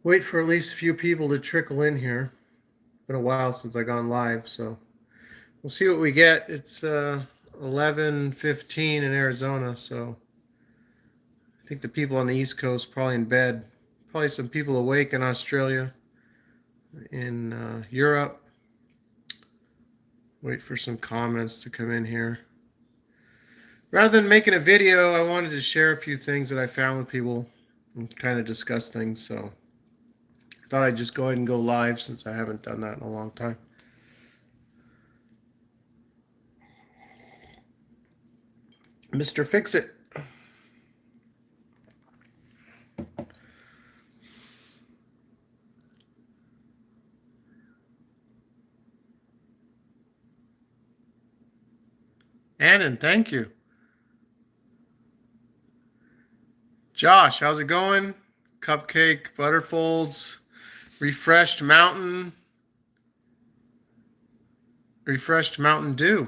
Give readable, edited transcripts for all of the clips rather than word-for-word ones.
Wait for at least a few people to trickle in here. Been a while since I gone live, so we'll see what we get. It's 11:15 in Arizona, so I think the people on the East Coast probably in bed. Probably some people awake in Australia, in Europe. Wait for some comments to come in here. Rather than making a video, I wanted to share a few things that I found with people and kind of discuss things. So I thought I'd just go ahead and go live since I haven't done that in a long time. Mr. Fix-It. Annan, thank you. Josh, how's it going? Cupcake, Butterfolds, Refreshed Mountain Dew.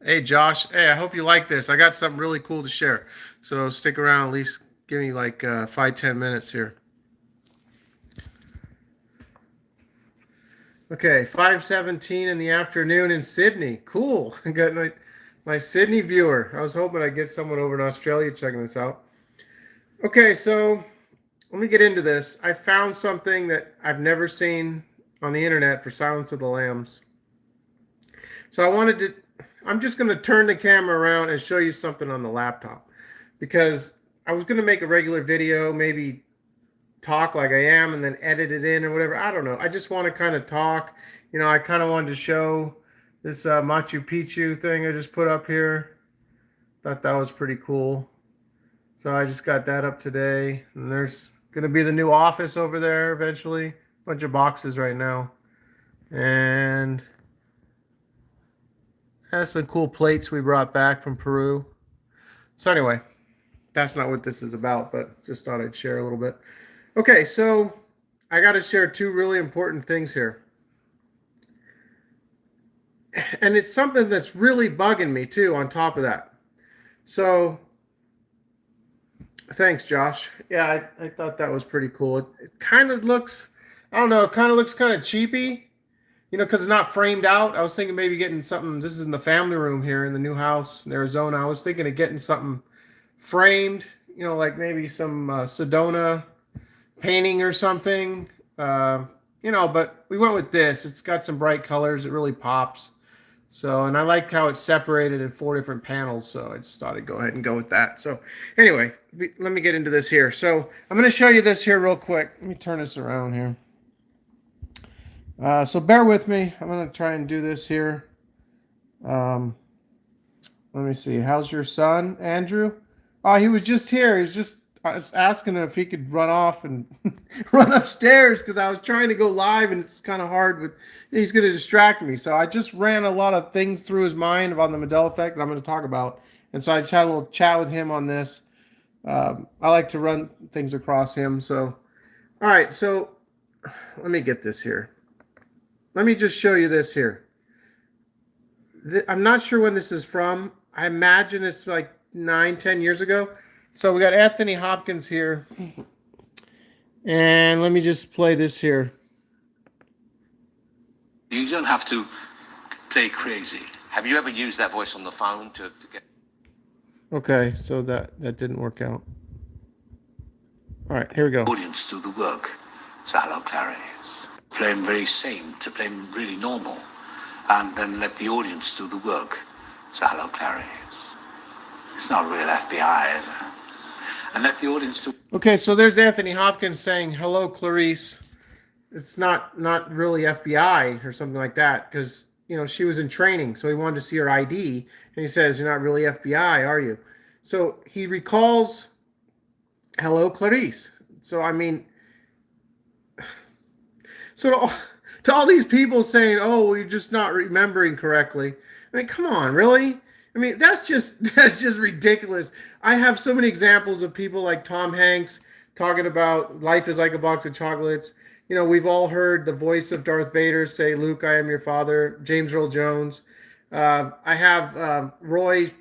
Hey, Josh. Hey, I hope you like this. I got something really cool to share. So stick around, at least give me like 5-10 minutes here. Okay, 5:17 in the afternoon in Sydney. Cool. I got my Sydney viewer. I was hoping I'd get someone over in Australia checking this out. Okay, so let me get into this. I found something that I've never seen on the internet for Silence of the Lambs. So I'm just going to turn the camera around and show you something on the laptop because I was going to make a regular video, maybe talk like I am and then edit it in or whatever. I don't know. I just want to kind of talk. I kind of wanted to show this Machu Picchu thing I just put up here. Thought that was pretty cool. So I just got that up today. And there's going to be the new office over there eventually. Bunch of boxes right now. And that's some cool plates we brought back from Peru. So anyway, that's not what this is about, but just thought I'd share a little bit. Okay, so I got to share two really important things here. And it's something that's really bugging me too on top of that. So thanks, Josh. Yeah, I thought that was pretty cool. It kind of looks, I don't know, it kind of looks kind of cheapy, because it's not framed out. I was thinking maybe getting something. This is in the family room here in the new house in Arizona. I was thinking of getting something framed, like maybe some Sedona painting or something, but we went with this. It's got some bright colors. It really pops. So, and I like how it's separated in 4 different panels. So I just thought I'd go ahead and go with that. So anyway, let me get into this here. So I'm going to show you this here real quick. Let me turn this around here. So bear with me. I'm going to try and do this here. Let me see. How's your son, Andrew? Oh, he was just here. I was asking him if he could run off and run upstairs because I was trying to go live and it's kind of hard he's going to distract me. So I just ran a lot of things through his mind about the Mandela effect that I'm going to talk about. And so I just had a little chat with him on this. I like to run things across him. So, all right. So let me get this here. Let me just show you this here. I'm not sure when this is from. I imagine it's like 9-10 years ago. So we got Anthony Hopkins here. And let me just play this here. You don't have to play crazy. Have you ever used that voice on the phone to get... Okay, so that didn't work out. All right, here we go. Audience do the work. So hello, Clarice. Play him very sane, to play him really normal. And then let the audience do the work. So hello, Clarice. It's not real FBI, is it? And let the audience do... Okay, so there's Anthony Hopkins saying, hello, Clarice. It's not really FBI or something like that because, she was in training. So he wanted to see her ID. And he says, you're not really FBI, are you? So he recalls, hello, Clarice. So, I mean, so to all these people saying, oh, well, you're just not remembering correctly. I mean, come on, really? I mean, that's just ridiculous. I have so many examples of people like Tom Hanks talking about life is like a box of chocolates. We've all heard the voice of Darth Vader say, Luke, I am your father. James Earl Jones. I have Roy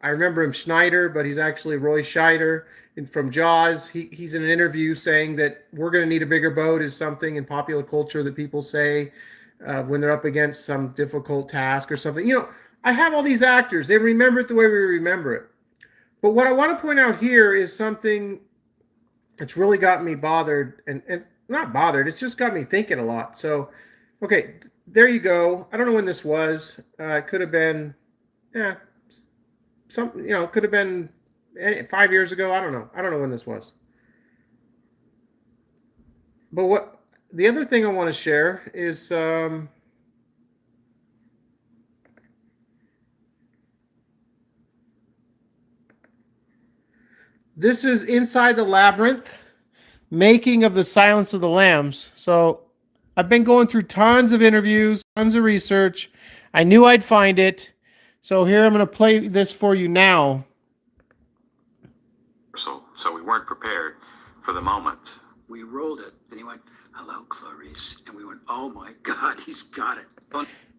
I remember him Schneider, but he's actually Roy Scheider from Jaws. He's in an interview saying that we're going to need a bigger boat is something in popular culture that people say when they're up against some difficult task or something. I have all these actors. They remember it the way we remember it. But what I want to point out here is something that's really got me bothered, and not bothered. It's just got me thinking a lot. So, okay, there you go. I don't know when this was. It could have been, could have been 5 years ago. I don't know. I don't know when this was. But what the other thing I want to share is this is Inside the Labyrinth, making of the Silence of the Lambs. So I've been going through tons of interviews, tons of research. I knew I'd find it. So here I'm going to play this for you now. So we weren't prepared for the moment. We rolled it, and he went, "Hello, Clarice," and we went, "Oh my God, he's got it."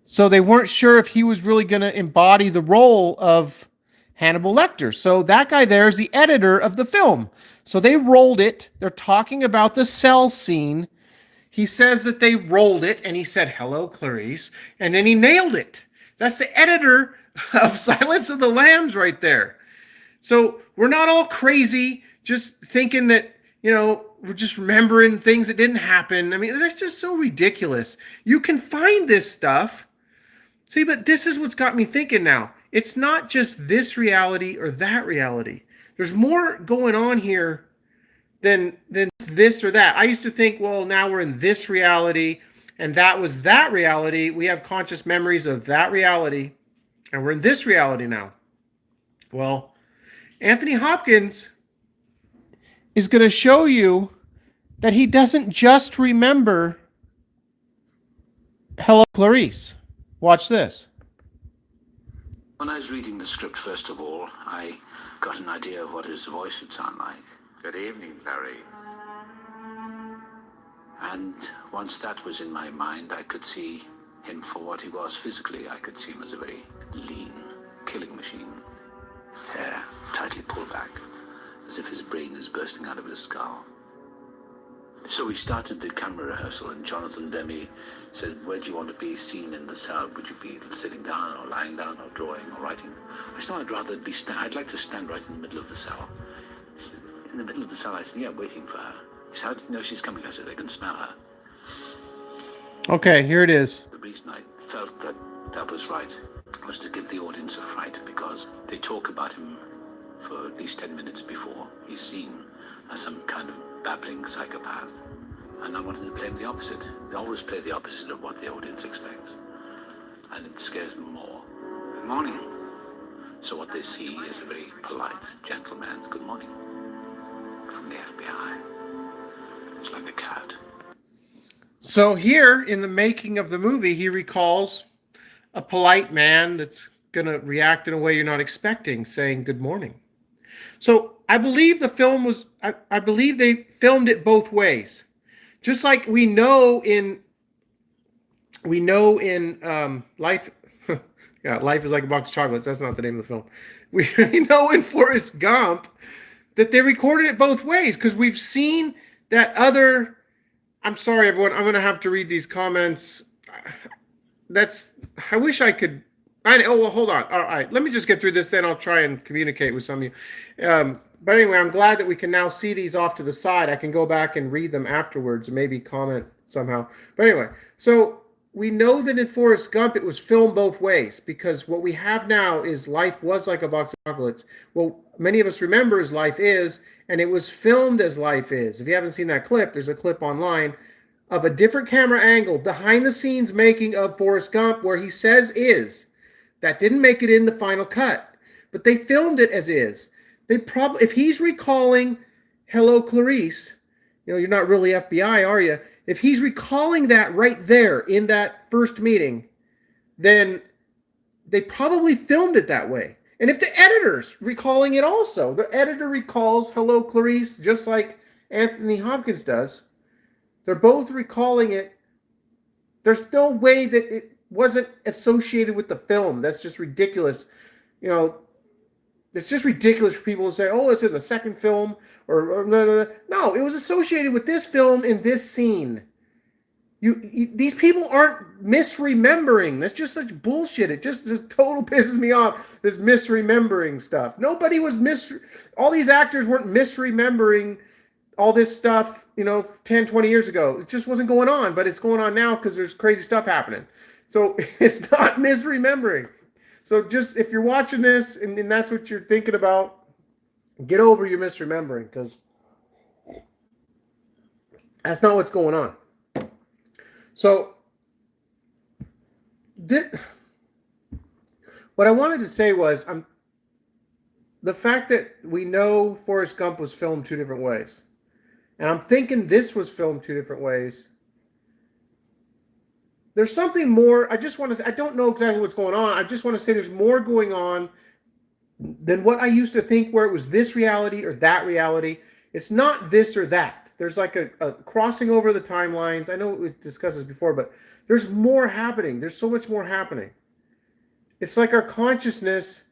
So they weren't sure if he was really going to embody the role of Hannibal Lecter. So that guy there is the editor of the film. So they rolled it. They're talking about the cell scene. He says that they rolled it, and he said, "Hello, Clarice," and then he nailed it. That's the editor of Silence of the Lambs right there. So we're not all crazy just thinking that, we're just remembering things that didn't happen. I mean, that's just so ridiculous. You can find this stuff. See, but this is what's got me thinking now. It's not just this reality or that reality. There's more going on here than this or that. I used to think, well, now we're in this reality, and that was that reality. We have conscious memories of that reality, and we're in this reality now. Well, Anthony Hopkins is going to show you that he doesn't just remember Hello, Clarice. Watch this. When I was reading the script, first of all, I got an idea of what his voice would sound like. Good evening, Clarice. And once that was in my mind, I could see him for what he was physically. I could see him as a very lean killing machine. Hair tightly pulled back, as if his brain is bursting out of his skull. So we started the camera rehearsal, and Jonathan Demme said, "Where do you want to be seen in the cell? Would you be sitting down or lying down or drawing or writing?" I said, "No, I'd rather be I'd like to stand right in the middle of the cell." In the middle of the cell, I said, "Yeah, waiting for her." He said, "How do you know she's coming?" I said, "I can smell her." Okay, here it is. The reason I felt that was right was to give the audience a fright, because they talk about him for at least 10 minutes before he's seen as some kind of babbling psychopath. And I wanted to play him the opposite. They always play the opposite of what the audience expects. And it scares them more. Good morning. So what they see is a very polite, gentle man's good morning from the FBI. It's like a cat. So here in the making of the movie, he recalls a polite man that's going to react in a way you're not expecting, saying good morning. So I believe the film was, I believe they filmed it both ways. Just like we know in Life, yeah, Life is Like a Box of Chocolates. That's not the name of the film. We know in Forrest Gump that they recorded it both ways, because we've seen that other, I'm sorry, everyone, I'm going to have to read these comments. I wish I could. Well, hold on. All right, let me just get through this, then I'll try and communicate with some of you. But anyway, I'm glad that we can now see these off to the side. I can go back and read them afterwards and maybe comment somehow. But anyway, so we know that in Forrest Gump, it was filmed both ways, because what we have now is Life Was Like a Box of Chocolates. Well, many of us remember as Life Is, and it was filmed as Life Is. If you haven't seen that clip, there's a clip online of a different camera angle, behind the scenes making of Forrest Gump, where he says is. That didn't make it in the final cut, but they filmed it as is. They probably, if he's recalling Hello, Clarice, you're not really FBI, are you? If he's recalling that right there in that first meeting, then they probably filmed it that way. And if the editor's recalling it also, the editor recalls Hello, Clarice, just like Anthony Hopkins does, they're both recalling it. There's no way that it wasn't associated with the film. That's just ridiculous. It's just ridiculous for people to say, "Oh, it's in the second film," or no. It was associated with this film in this scene. These people aren't misremembering. That's just such bullshit. It just total pisses me off. This misremembering stuff. Nobody was all these actors weren't misremembering all this stuff, 10, 20 years ago. It just wasn't going on, but it's going on now because there's crazy stuff happening. So it's not misremembering. So just if you're watching this and that's what you're thinking about, get over your misremembering, because that's not what's going on. So what I wanted to say was the fact that we know Forrest Gump was filmed 2 different ways. And I'm thinking this was filmed 2 different ways. There's something more. I don't know exactly what's going on. I just want to say there's more going on than what I used to think, where it was this reality or that reality. It's not this or that. There's like a crossing over the timelines. I know we discussed this before, but there's more happening. There's so much more happening. It's like our consciousness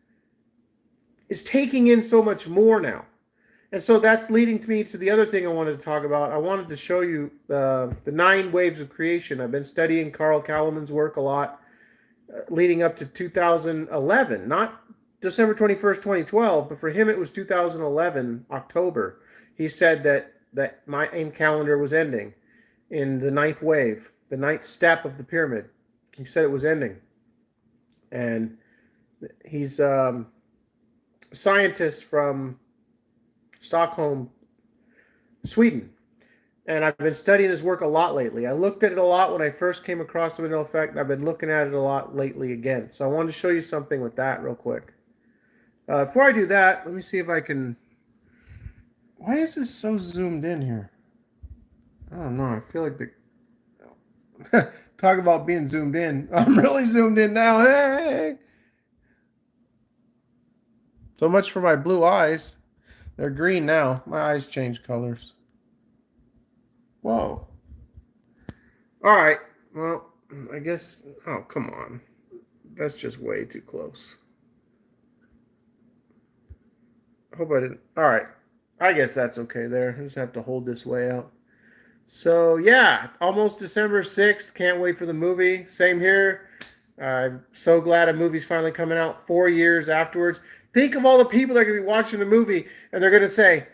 is taking in so much more now. And so that's leading me to the other thing I wanted to talk about. I wanted to show you the 9 waves of creation. I've been studying Carl Kalleman's work a lot leading up to 2011, not December 21st, 2012, but for him it was 2011, October. He said that Mayan calendar was ending in the 9th wave, the 9th step of the pyramid. He said it was ending. And he's a scientist from Stockholm, Sweden. And I've been studying his work a lot lately. I looked at it a lot when I first came across the Mandela effect, and I've been looking at it a lot lately again. So I wanted to show you something with that real quick. Before I do that, let me see if I can... Why is this so zoomed in here? I don't know. I feel like the... Talk about being zoomed in. I'm really zoomed in now. Hey! So much for my blue eyes. They're green now. My eyes change colors. Whoa. All right. Well, I guess... Oh, come on. That's just way too close. I hope I didn't... All right. I guess that's okay there. I just have to hold this way out. So, yeah. Almost December 6th. Can't wait for the movie. Same here. I'm so glad a movie's finally coming out 4 years afterwards. Think of all the people that are going to be watching the movie, and they're going to say,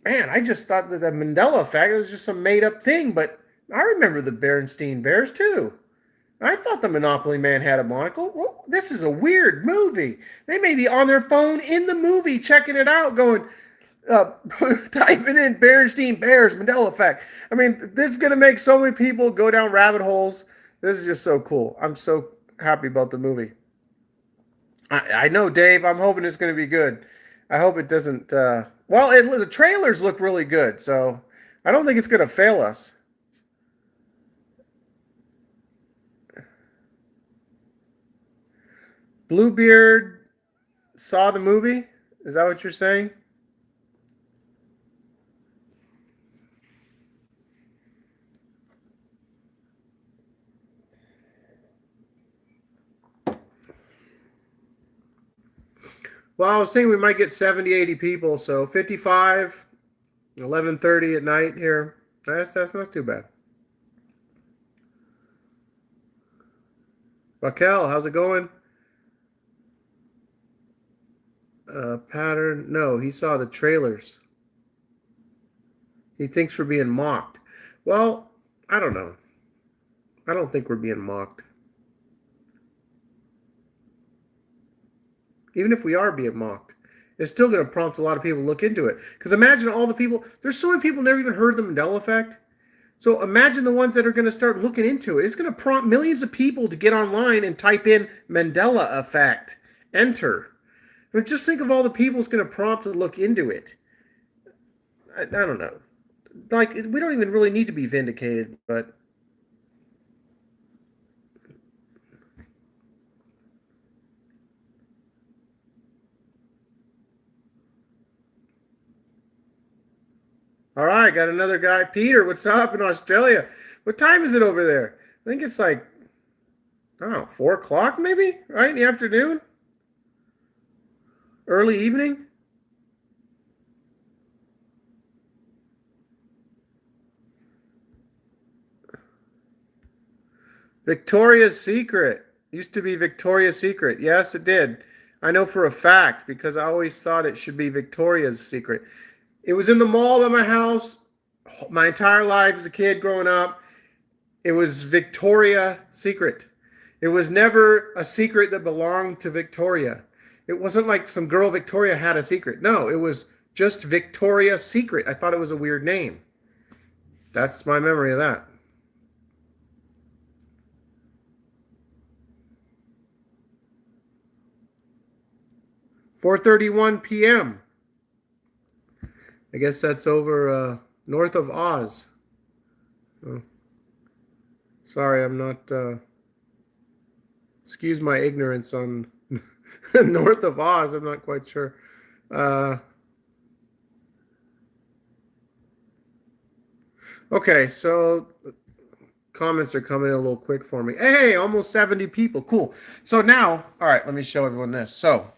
man, I just thought that the Mandela effect was just some made-up thing, but I remember the Berenstain Bears, too. I thought the Monopoly Man had a monocle. Well, this is a weird movie. They may be on their phone in the movie checking it out, going, typing in Berenstain Bears, Mandela effect. I mean, this is going to make so many people go down rabbit holes. This is just so cool. I'm so happy about the movie. I know, Dave. I'm hoping it's going to be good. I hope it doesn't... the trailers look really good, so I don't think it's going to fail us. Bluebeard saw the movie? Is that what you're saying? Well, I was saying we might get 70, 80 people, so 55, 11:30 at night here. That's not too bad. Raquel, how's it going? Pattern. No, he saw the trailers. He thinks we're being mocked. Well, I don't know. I don't think we're being mocked. Even if we are being mocked, it's still going to prompt a lot of people to look into it. Because imagine all the people, there's so many people never even heard of the Mandela effect. So imagine the ones that are going to start looking into it. It's going to prompt millions of people to get online and type in Mandela effect. Enter. I mean, just think of all the people it's going to prompt to look into it. I don't know. Like, we don't even really need to be vindicated, but... All right, got another guy. Peter, what's up in Australia? What time is it over there? I think it's like, I don't know, 4 o'clock maybe? Right, in the afternoon? Early evening? Victoria's Secret. Used to be Victoria's Secret. Yes, it did. I know for a fact because I always thought it should be Victoria's Secret. It was in the mall by my house my entire life as a kid growing up. It was Victoria's Secret. It was never a secret that belonged to Victoria. It wasn't like some girl Victoria had a secret. No, it was just Victoria's Secret. I thought it was a weird name. That's my memory of that. 4:31 p.m. I guess that's over north of Oz. Oh. Sorry, I'm not. Excuse my ignorance on north of Oz. I'm not quite sure. Okay, so comments are coming in a little quick for me. Hey, almost 70 people. Cool. So now, all right, let me show everyone this. So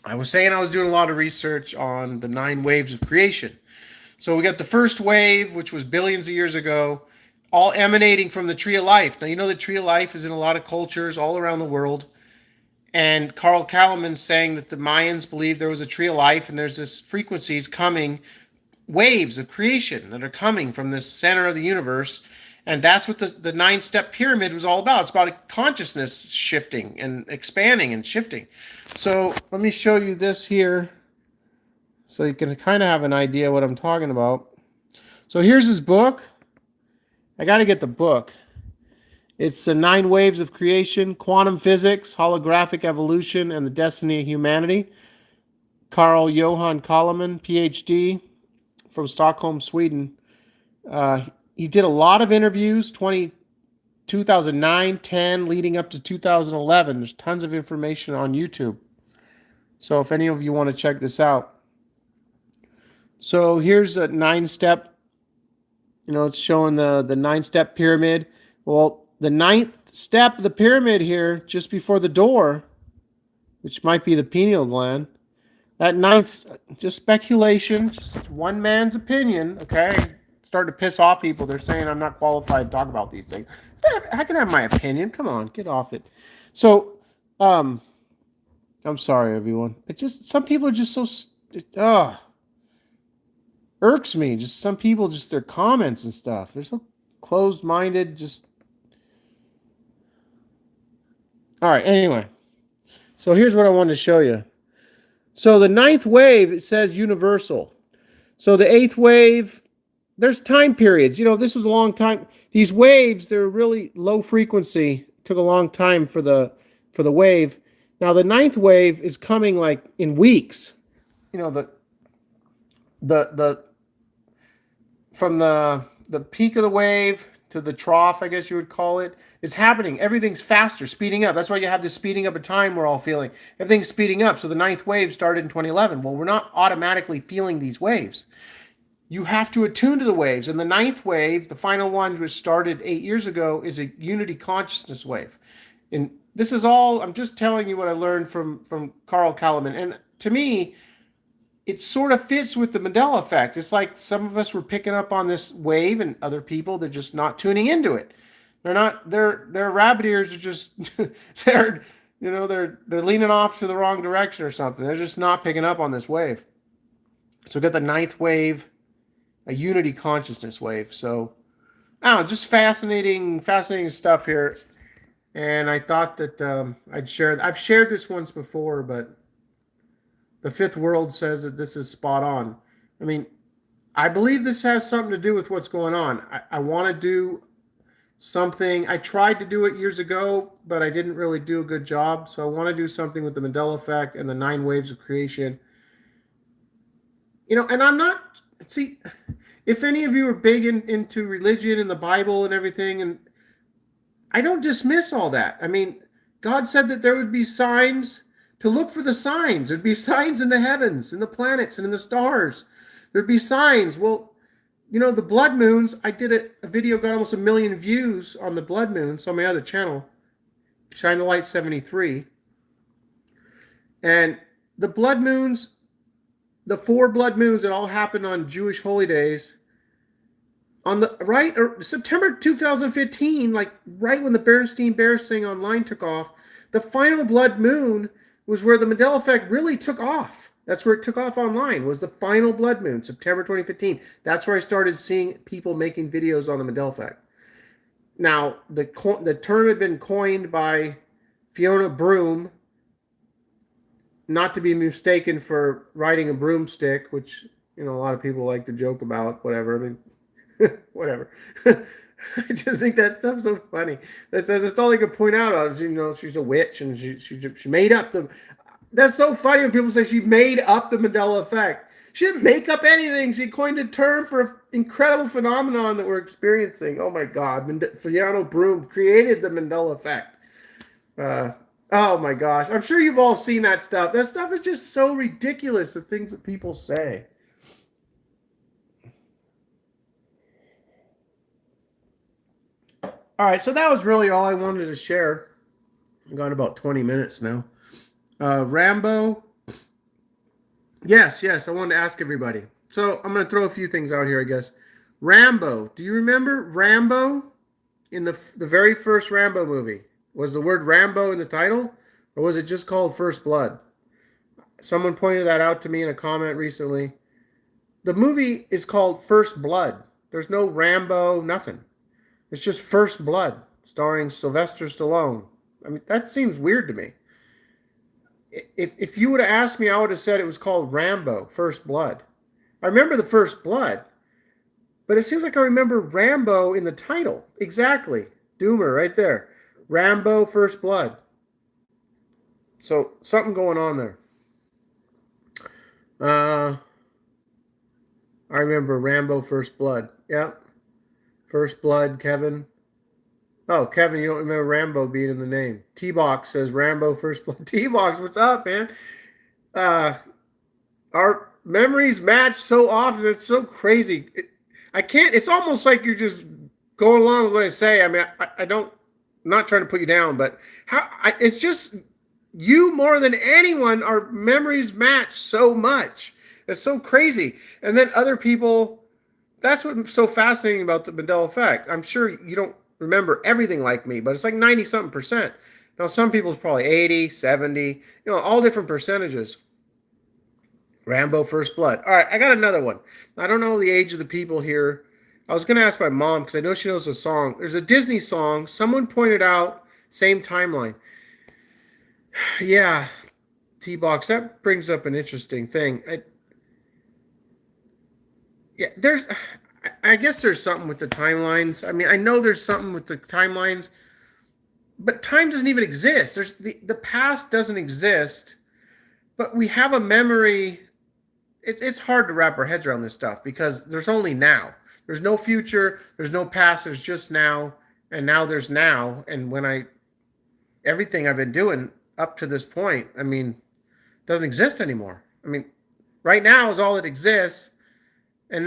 I was saying I was doing a lot of research on the 9 waves of creation. So we got the first wave, which was billions of years ago, all emanating from the tree of life. Now, you know the tree of life is in a lot of cultures all around the world. And Carl Kalaman's saying that the Mayans believed there was a tree of life and there's this frequencies coming, waves of creation that are coming from this center of the universe. And that's what the 9-step pyramid was all about. It's about a consciousness shifting and expanding and shifting. So let me show you this here so you can kind of have an idea what I'm talking about. So here's his book. I got to get the book. It's the 9 Waves of Creation, Quantum Physics, Holographic Evolution, and the Destiny of Humanity. Carl Johan Kalaman, PhD, from Stockholm, Sweden. He did a lot of interviews, 2009, 10, leading up to 2011. There's tons of information on YouTube. So if any of you want to check this out. So here's a 9-step, it's showing the 9-step pyramid. Well, the 9th step of the pyramid here, just before the door, which might be the pineal gland, that 9th, just speculation, just one man's opinion, okay? Starting to piss off people. They're saying I'm not qualified to talk about these things. I can have my opinion. Come on, get off it. So, I'm sorry, everyone. It just, some people are just so, irks me. Just some people, just their comments and stuff. They're so closed-minded. Just, all right. Anyway, so here's what I wanted to show you. So the 9th wave, it says universal. So the 8th wave, there's time periods. This was a long time. These waves, they're really low frequency. It took a long time for the wave. Now the 9th wave is coming like in weeks. The from the peak of the wave to the trough, I guess you would call it, it's happening. Everything's faster, speeding up. That's why you have this speeding up of time we're all feeling. Everything's speeding up. So the 9th wave started in 2011. Well, we're not automatically feeling these waves. You have to attune to the waves. And the 9th wave, the final one, which started 8 years ago, is a unity consciousness wave. And this is all, I'm just telling you what I learned from Carl Kalaman. And to me, it sort of fits with the Mandela effect. It's like some of us were picking up on this wave and other people, they're just not tuning into it. They're not, their rabbit ears are just, they're leaning off to the wrong direction or something. They're just not picking up on this wave. So we got the 9th wave, a unity consciousness wave. So, I don't know, just fascinating stuff here. And I thought that I've shared this once before, but the 5th world says that this is spot on. I mean, I believe this has something to do with what's going on. I want to do something. I tried to do it years ago, but I didn't really do a good job. So I want to do something with the Mandela effect and the 9 waves of creation. And I'm not, see, if any of you are big into religion and the Bible and everything, and I don't dismiss all that. I mean, God said that there would be signs, to look for the signs. There'd be signs in the heavens, in the planets, and in the stars. There'd be signs. Well, the blood moons, I did a video, got almost 1 million views on the blood moons on my other channel, Shine the Light 73. And the blood moons, the 4 blood moons that all happened on Jewish holy days, on the right, or September 2015, like right when the Berenstein Bears thing online took off, the final blood moon was where the Mandela effect really took off. That's where it took off online, was the final blood moon, September 2015. That's where I started seeing people making videos on the Mandela effect. Now, the term had been coined by Fiona Broom, not to be mistaken for riding a broomstick, which, you know, a lot of people like to joke about, whatever. I mean, whatever. I just think that stuff's so funny. That's all I could point out. You know, she's a witch and she made up the. That's so funny when people say she made up the Mandela effect. She didn't make up anything. She coined a term for an incredible phenomenon that we're experiencing. Oh my God, Fiona Broom created the Mandela effect. Oh my gosh, I'm sure you've all seen that stuff. That stuff is just so ridiculous. The things that people say. All right, so that was really all I wanted to share. I've got about 20 minutes now. Rambo. Yes, I wanted to ask everybody. So I'm going to throw a few things out here, I guess. Rambo. Do you remember Rambo in the very first Rambo movie? Was the word Rambo in the title, or was it just called First Blood? Someone pointed that out to me in a comment recently. The movie is called First Blood. There's no Rambo, nothing. It's just First Blood, starring Sylvester Stallone. I mean, that seems weird to me. If you would have asked me, I would have said it was called Rambo, First Blood. I remember the First Blood, but it seems like I remember Rambo in the title. Exactly. Doomer, right there. Rambo, First Blood. So, something going on there. I remember Rambo, First Blood. Yeah. First Blood, Kevin. Oh, Kevin, you don't remember Rambo being in the name. T-Box says Rambo, First Blood. T-Box, what's up, man? Our memories match so often. It's so crazy. It's almost like you're just going along with what I say. I mean, I'm not trying to put you down, but it's just you more than anyone, our memories match so much. It's so crazy. And then other people, that's what's so fascinating about the Mandela effect. I'm sure you don't remember everything like me, but it's like 90-something%. Now, some people's probably 80, 70, all different percentages. Rambo, First Blood. All right, I got another one. I don't know the age of the people here. I was going to ask my mom because I know she knows the song. There's a Disney song. Someone pointed out, same timeline. Yeah, T-Box, that brings up an interesting thing. I guess there's something with the timelines. I mean, I know there's something with the timelines, but time doesn't even exist. The past doesn't exist, but we have a memory. It's hard to wrap our heads around this stuff because there's only now. There's no future. There's no past. There's just now, and now there's now. And everything I've been doing up to this point, I mean, doesn't exist anymore. I mean, right now is all that exists. And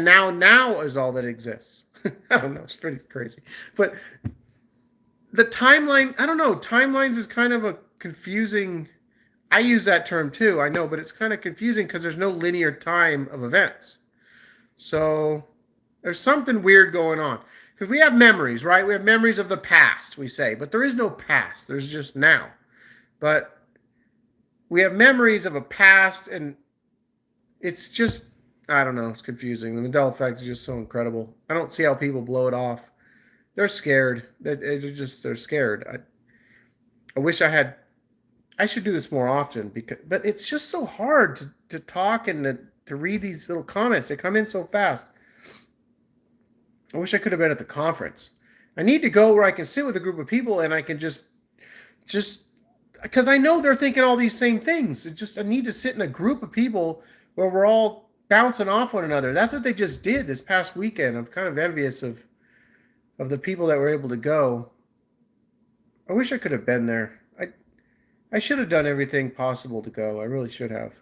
now is all that exists. I don't know. It's pretty crazy. But the timeline, I don't know. Timelines is kind of a confusing. I use that term too. I know, but it's kind of confusing because there's no linear time of events. So there's something weird going on. Because we have memories, right? We have memories of the past, we say. But there is no past. There's just now. But we have memories of a past, and it's just, I don't know. It's confusing. The Mandela effect is just so incredible. I don't see how people blow it off. They're scared. They're scared. I wish I should do this more often but it's just so hard to talk and to read these little comments. They come in so fast. I wish I could have been at the conference. I need to go where I can sit with a group of people and I can just because I know they're thinking all these same things. I need to sit in a group of people where we're all bouncing off one another. That's what they just did this past weekend. I'm kind of envious of the people that were able to go. I wish I could have been there. I should have done everything possible to go. I really should have.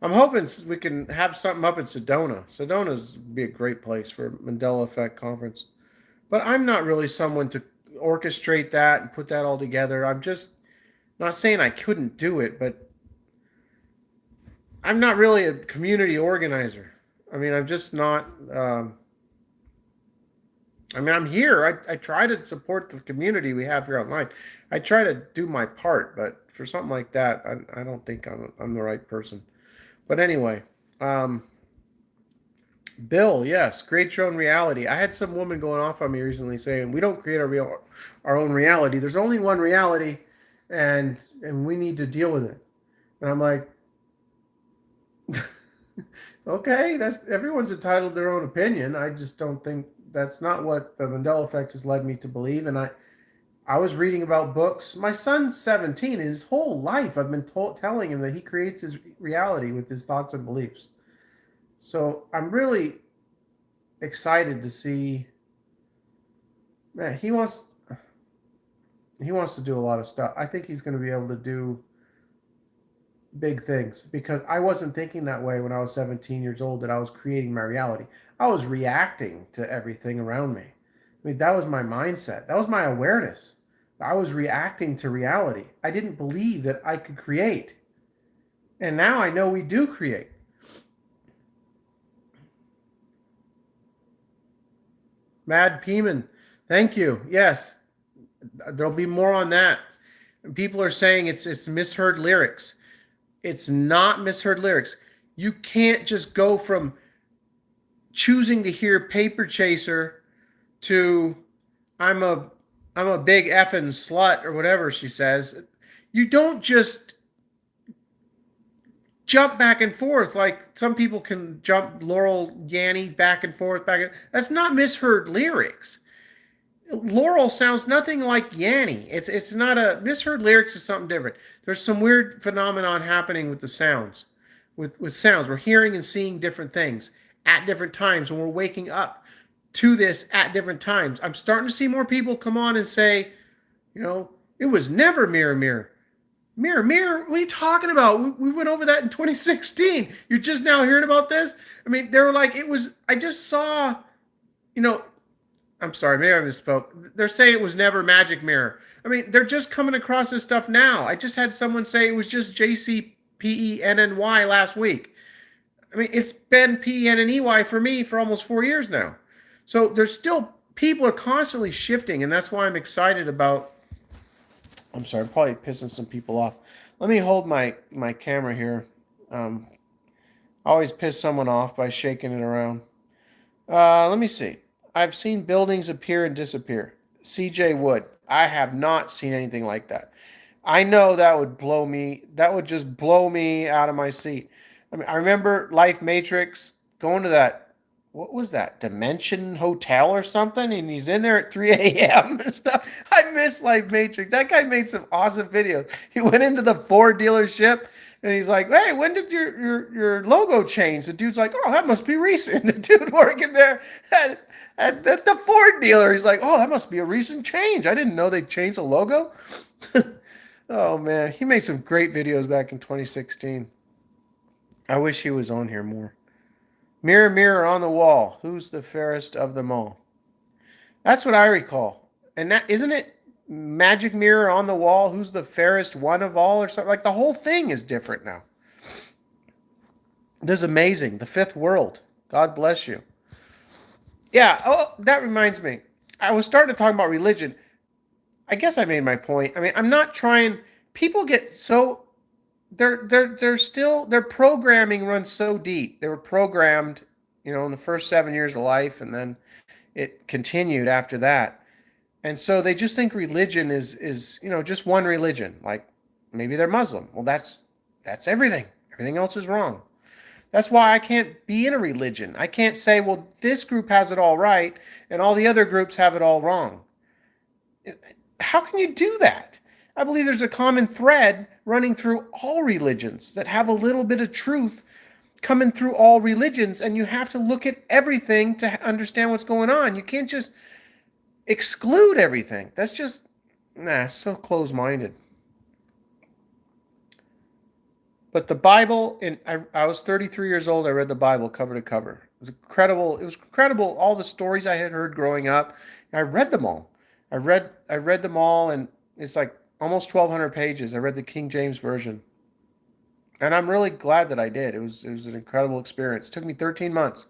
I'm hoping we can have something up in Sedona. Sedona's be a great place for Mandela Effect Conference. But I'm not really someone to orchestrate that and put that all together. I'm just not saying I couldn't do it, but I'm not really a community organizer. I mean, I'm just not. I mean, I'm here. I try to support the community we have here online. I try to do my part, but for something like that, I don't think I'm the right person. But anyway, um, Bill, yes, create your own reality. I had some woman going off on me recently saying we don't create our own reality. There's only one reality, and we need to deal with it. And I'm like, okay, that's everyone's entitled to their own opinion. I just don't think that's not what the Mandela effect has led me to believe. And I was reading about books. My son's 17, and his whole life I've been telling him that he creates his reality with his thoughts and beliefs. So I'm really excited to see. Man, he wants to do a lot of stuff. I think he's going to be able to do big things because I wasn't thinking that way when I was 17 years old, that I was creating my reality. I was reacting to everything around me. I mean, that was my mindset. That was my awareness. I was reacting to reality. I didn't believe that I could create. And now I know we do create. Mad Peeman, thank you. Yes, there'll be more on that. People are saying it's misheard lyrics. It's not misheard lyrics. You can't just go from choosing to hear Paper Chaser to I'm a big effing slut or whatever she says. You don't just jump back and forth like some people can jump Laurel Yanny back and forth that's not misheard lyrics. Laurel sounds nothing like Yanny. It's not a misheard lyrics is something different. There's some weird phenomenon happening with the sounds. With sounds. We're hearing and seeing different things at different times when we're waking up to this at different times. I'm starting to see more people come on and say, it was never mirror, mirror. Mirror, mirror, what are you talking about? We went over that in 2016. You're just now hearing about this? I mean, they were like, I just saw, I'm sorry, maybe I misspoke. They're saying it was never Magic Mirror. I mean, they're just coming across this stuff now. I just had someone say it was just JCPENNY last week. I mean, it's been PENNEY for me for almost 4 years now. So there's still, people are constantly shifting, and that's why I'm excited about, I'm sorry, I'm probably pissing some people off. Let me hold my camera here. I always piss someone off by shaking it around. Let me see. I've seen buildings appear and disappear. CJ Wood. I have not seen anything like that. I know that would blow me. That would just blow me out of my seat. I mean, I remember Life Matrix going to that. What was that? Dimension Hotel or something? And he's in there at 3 a.m. and stuff. I miss Life Matrix. That guy made some awesome videos. He went into the Ford dealership and he's like, hey, when did your logo change? The dude's like, oh, that must be recent. The dude working there at the Ford dealer, he's like, oh, that must be a recent change. I didn't know they changed the logo. Oh, man. He made some great videos back in 2016. I wish he was on here more. Mirror, mirror on the wall, who's the fairest of them all? That's what I recall. And that isn't it Magic Mirror on the wall, who's the fairest one of all or something? Like the whole thing is different now. This is amazing. The fifth world. God bless you. Yeah, oh, that reminds me. I was starting to talk about religion. I guess I made my point. I mean, I'm not trying, people get so their programming runs so deep. They were programmed, in the first 7 years of life, and then it continued after that. And so they just think religion is just one religion. Like maybe they're Muslim. Well, that's everything. Everything else is wrong. That's why I can't be in a religion. I can't say, well, this group has it all right and all the other groups have it all wrong. How can you do that? I believe there's a common thread running through all religions that have a little bit of truth coming through all religions, and you have to look at everything to understand what's going on. You can't just exclude everything. That's just, so close-minded. But the Bible, I was 33 years old, I read the Bible cover to cover. It was incredible, all the stories I had heard growing up. I read them all. I read them all, and it's like, almost 1,200 pages. I read the King James Version. And I'm really glad that I did. It was an incredible experience. It took me 13 months.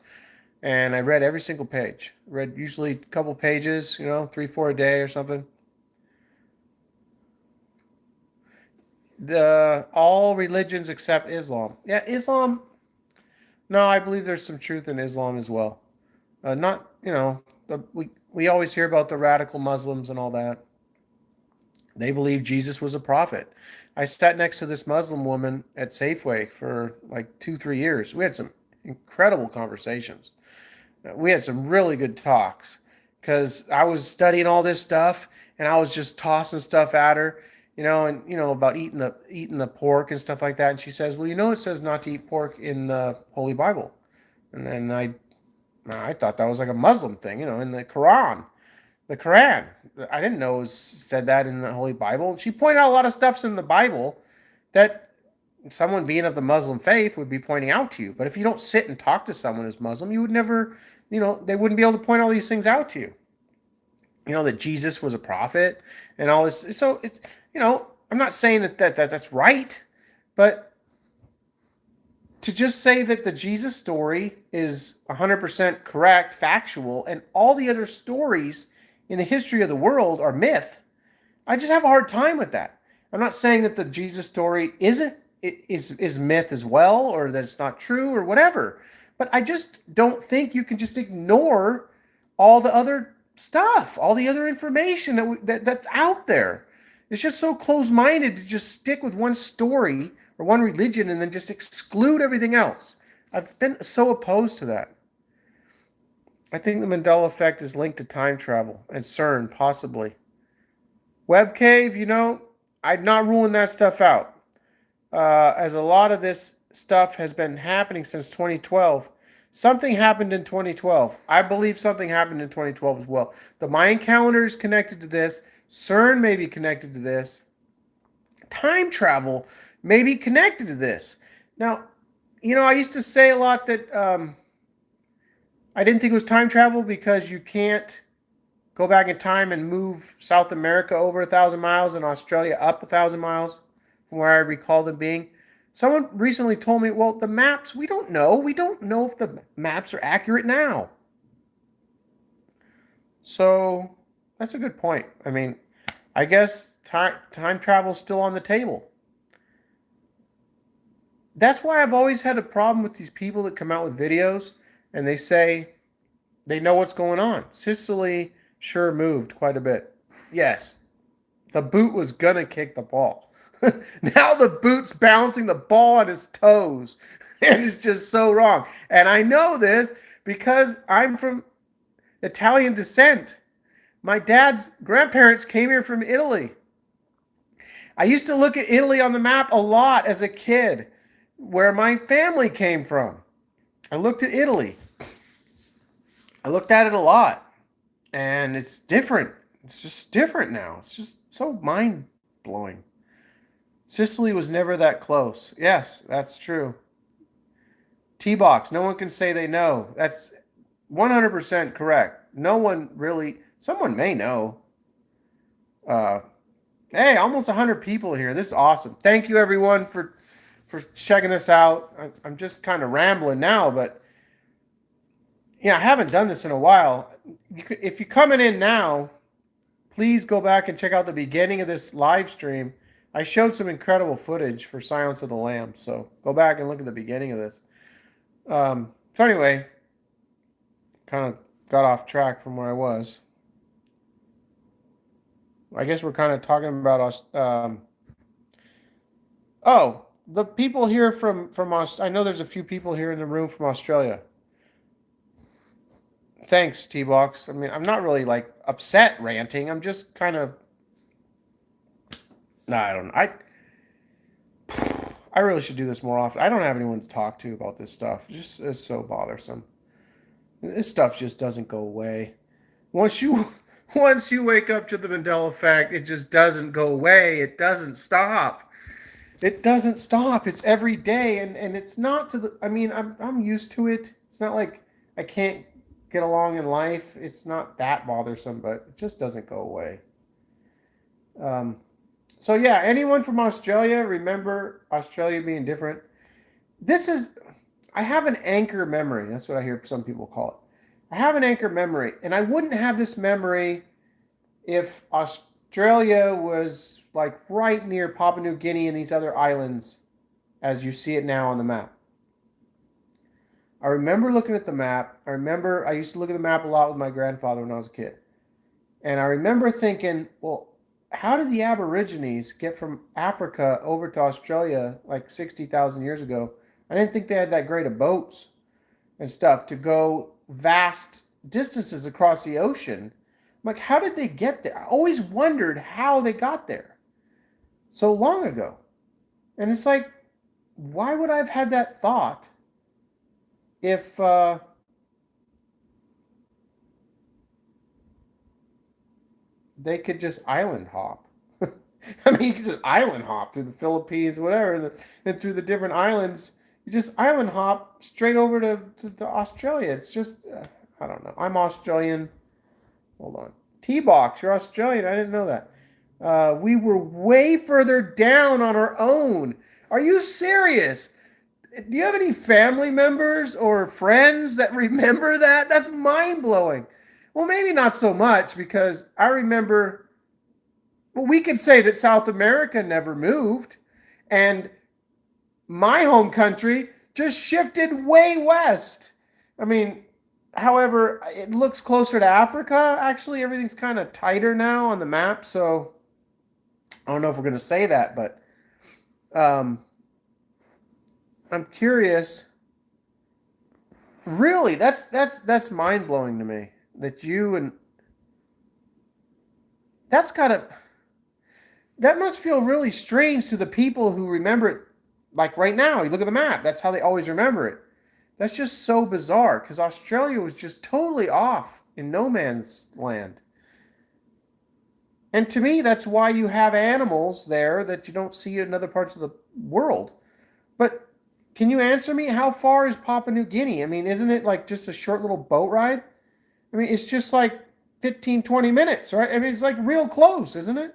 And I read every single page. Read usually a couple pages, 3, 4 a day or something. All religions except Islam. Yeah, Islam. No, I believe there's some truth in Islam as well. Not, we always hear about the radical Muslims and all that. They believe Jesus was a prophet. I sat next to this Muslim woman at Safeway for like 2, 3 years. We had some incredible conversations. We had some really good talks because I was studying all this stuff and I was just tossing stuff at her, about eating the pork and stuff like that. And she says, "Well, it says not to eat pork in the Holy Bible." And then I thought that was like a Muslim thing, in the Quran. The Quran. I didn't know it said that in the Holy Bible. She pointed out a lot of stuffs in the Bible that someone being of the Muslim faith would be pointing out to you. But if you don't sit and talk to someone who's Muslim, you would never, they wouldn't be able to point all these things out to you. That Jesus was a prophet and all this. So it's, I'm not saying that's right, but to just say that the Jesus story is 100% correct, factual, and all the other stories in the history of the world are myth, I just have a hard time with that. I'm not saying that the Jesus story is myth as well, or that it's not true or whatever, but I just don't think you can just ignore all the other stuff, all the other information that's out there. It's just so close-minded to just stick with one story or one religion and then just exclude everything else. I've been so opposed to that. I think the Mandela effect is linked to time travel and CERN, possibly. Web cave, I'm not ruling that stuff out. As a lot of this stuff has been happening since 2012. Something happened in 2012. I believe something happened in 2012 as well. The Mayan calendar is connected to this. CERN may be connected to this. Time travel may be connected to this. Now, I used to say a lot that I didn't think it was time travel because you can't go back in time and move South America over 1,000 miles and Australia up 1,000 miles from where I recall them being. Someone recently told me, well, the maps, we don't know. We don't know if the maps are accurate now. So that's a good point. I mean, I guess time travel is still on the table. That's why I've always had a problem with these people that come out with videos and they say they know what's going on. Sicily sure moved quite a bit. Yes, the boot was going to kick the ball. Now the boot's bouncing the ball on his toes. And it's just so wrong. And I know this because I'm from Italian descent. My dad's grandparents came here from Italy. I used to look at Italy on the map a lot as a kid, where my family came from. I looked at Italy. I looked at it a lot. And it's different. It's just different now. It's just so mind-blowing. Sicily was never that close. Yes, that's true. T-Box, no one can say they know. That's 100% correct. No one really, someone may know. Hey, almost 100 people here. This is awesome. Thank you, everyone, for checking this out. I'm just kind of rambling now, but I haven't done this in a while. If you're coming in now, please go back and check out the beginning of this live stream. I showed some incredible footage for Silence of the Lambs, so go back and look at the beginning of this. So anyway, kind of got off track from where I was. I guess we're kind of talking about the people here from I know there's a few people here in the room from Australia. Thanks, T-Box. I mean, I'm not really like upset ranting. I'm just kind of I don't know. I really should do this more often. I don't have anyone to talk to about this stuff. It's so bothersome. This stuff just doesn't go away. Once you wake up to the Mandela effect, it just doesn't go away. It doesn't stop. It doesn't stop. It's every day, and it's not to the. I mean, I'm used to it. It's not like I can't get along in life. It's not that bothersome, but it just doesn't go away. So yeah, anyone from Australia, remember Australia being different? I have an anchor memory. That's what I hear some people call it. I have an anchor memory, and I wouldn't have this memory if Australia was like right near Papua New Guinea and these other islands as you see it now on the map. I remember looking at the map. I used to look at the map a lot with my grandfather when I was a kid. And I remember thinking, well, how did the Aborigines get from Africa over to Australia like 60,000 years ago? I didn't think they had that great of boats and stuff to go vast distances across the ocean. I'm like, how did they get there? I always wondered how they got there so long ago. And it's like, why would I have had that thought if they could just island hop? I mean, you could just island hop through the Philippines, whatever, and through the different islands. You just island hop straight over to Australia. It's just, I don't know. I'm Australian. Hold on. T-Box, you're Australian. I didn't know that. We were way further down on our own. Are you serious? Do you have any family members or friends that remember that? That's mind-blowing. Well, maybe not so much because I remember, well, we could say that South America never moved and my home country just shifted way west. I mean, however, it looks closer to Africa. Actually, everything's kind of tighter now on the map, so I don't know if we're going to say that, but I'm curious. Really, that's mind blowing to me that you and that must feel really strange to the people who remember it. Like right now, you look at the map. That's how they always remember it. That's just so bizarre because Australia was just totally off in no man's land. And to me, that's why you have animals there that you don't see in other parts of the world. But can you answer me? How far is Papua New Guinea? I mean, isn't it like just a short little boat ride? I mean, it's just like 15, 20 minutes, right? I mean, it's like real close, isn't it?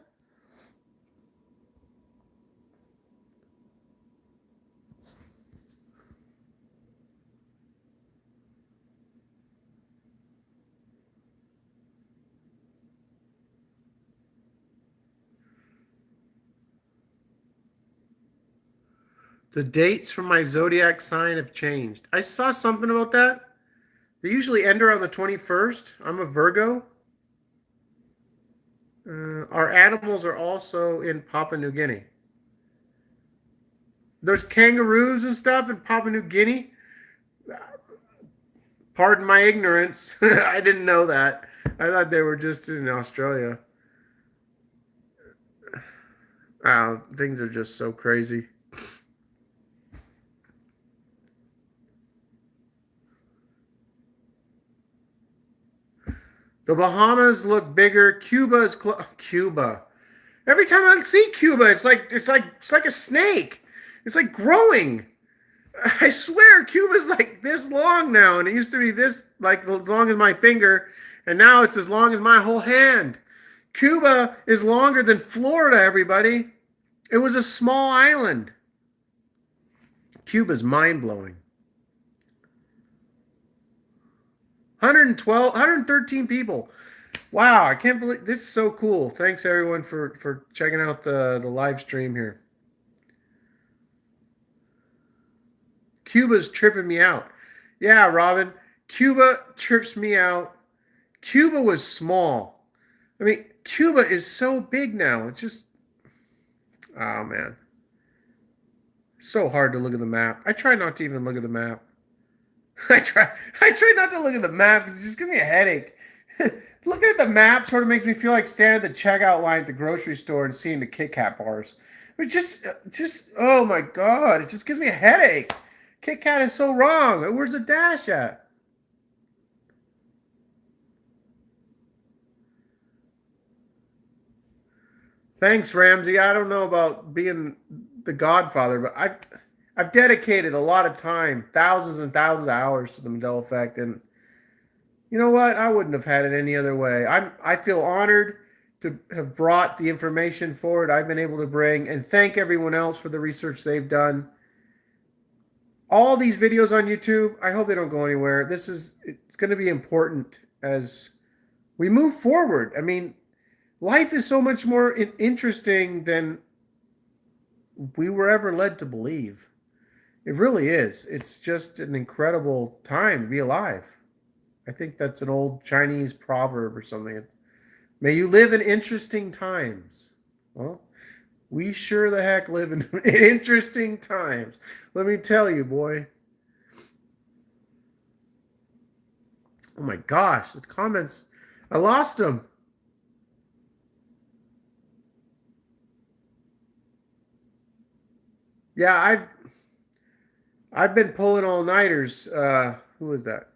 The dates for my zodiac sign have changed. I saw something about that. They usually end around the 21st. I'm a Virgo. Our animals are also in Papua New Guinea. There's kangaroos and stuff in Papua New Guinea. Pardon my ignorance. I didn't know that. I thought they were just in Australia. Wow, things are just so crazy. The Bahamas look bigger. Cuba is Cuba. Every time I see Cuba, it's like a snake. It's like growing. I swear, Cuba's like this long now, and it used to be this like as long as my finger, and now it's as long as my whole hand. Cuba is longer than Florida, everybody. It was a small island. Cuba's mind-blowing. 112, 113 people. Wow, I can't believe this is so cool. Thanks everyone for checking out the live stream here. Cuba's tripping me out. Yeah, Robin, Cuba trips me out. Cuba was small. I mean, Cuba is so big now. It's just, oh man. So hard to look at the map. I try not to even look at the map. I try not to look at the map because it just gives me a headache. Looking at the map sort of makes me feel like standing at the checkout line at the grocery store and seeing the Kit Kat bars. It just, oh my God, it just gives me a headache. Kit Kat is so wrong. Where's the dash at? Thanks, Ramsey. I don't know about being the Godfather, but I've dedicated a lot of time, thousands and thousands of hours to the Mandela effect, and you know what? I wouldn't have had it any other way. I feel honored to have brought the information forward I've been able to bring, and thank everyone else for the research they've done. All these videos on YouTube, I hope they don't go anywhere. It's going to be important as we move forward. I mean, life is so much more interesting than we were ever led to believe. It really is. It's just an incredible time to be alive. I think that's an old Chinese proverb or something. May you live in interesting times. Well, we sure the heck live in interesting times. Let me tell you, boy. Oh my gosh, the comments. I lost them. Yeah, I've been pulling all-nighters. Who was that?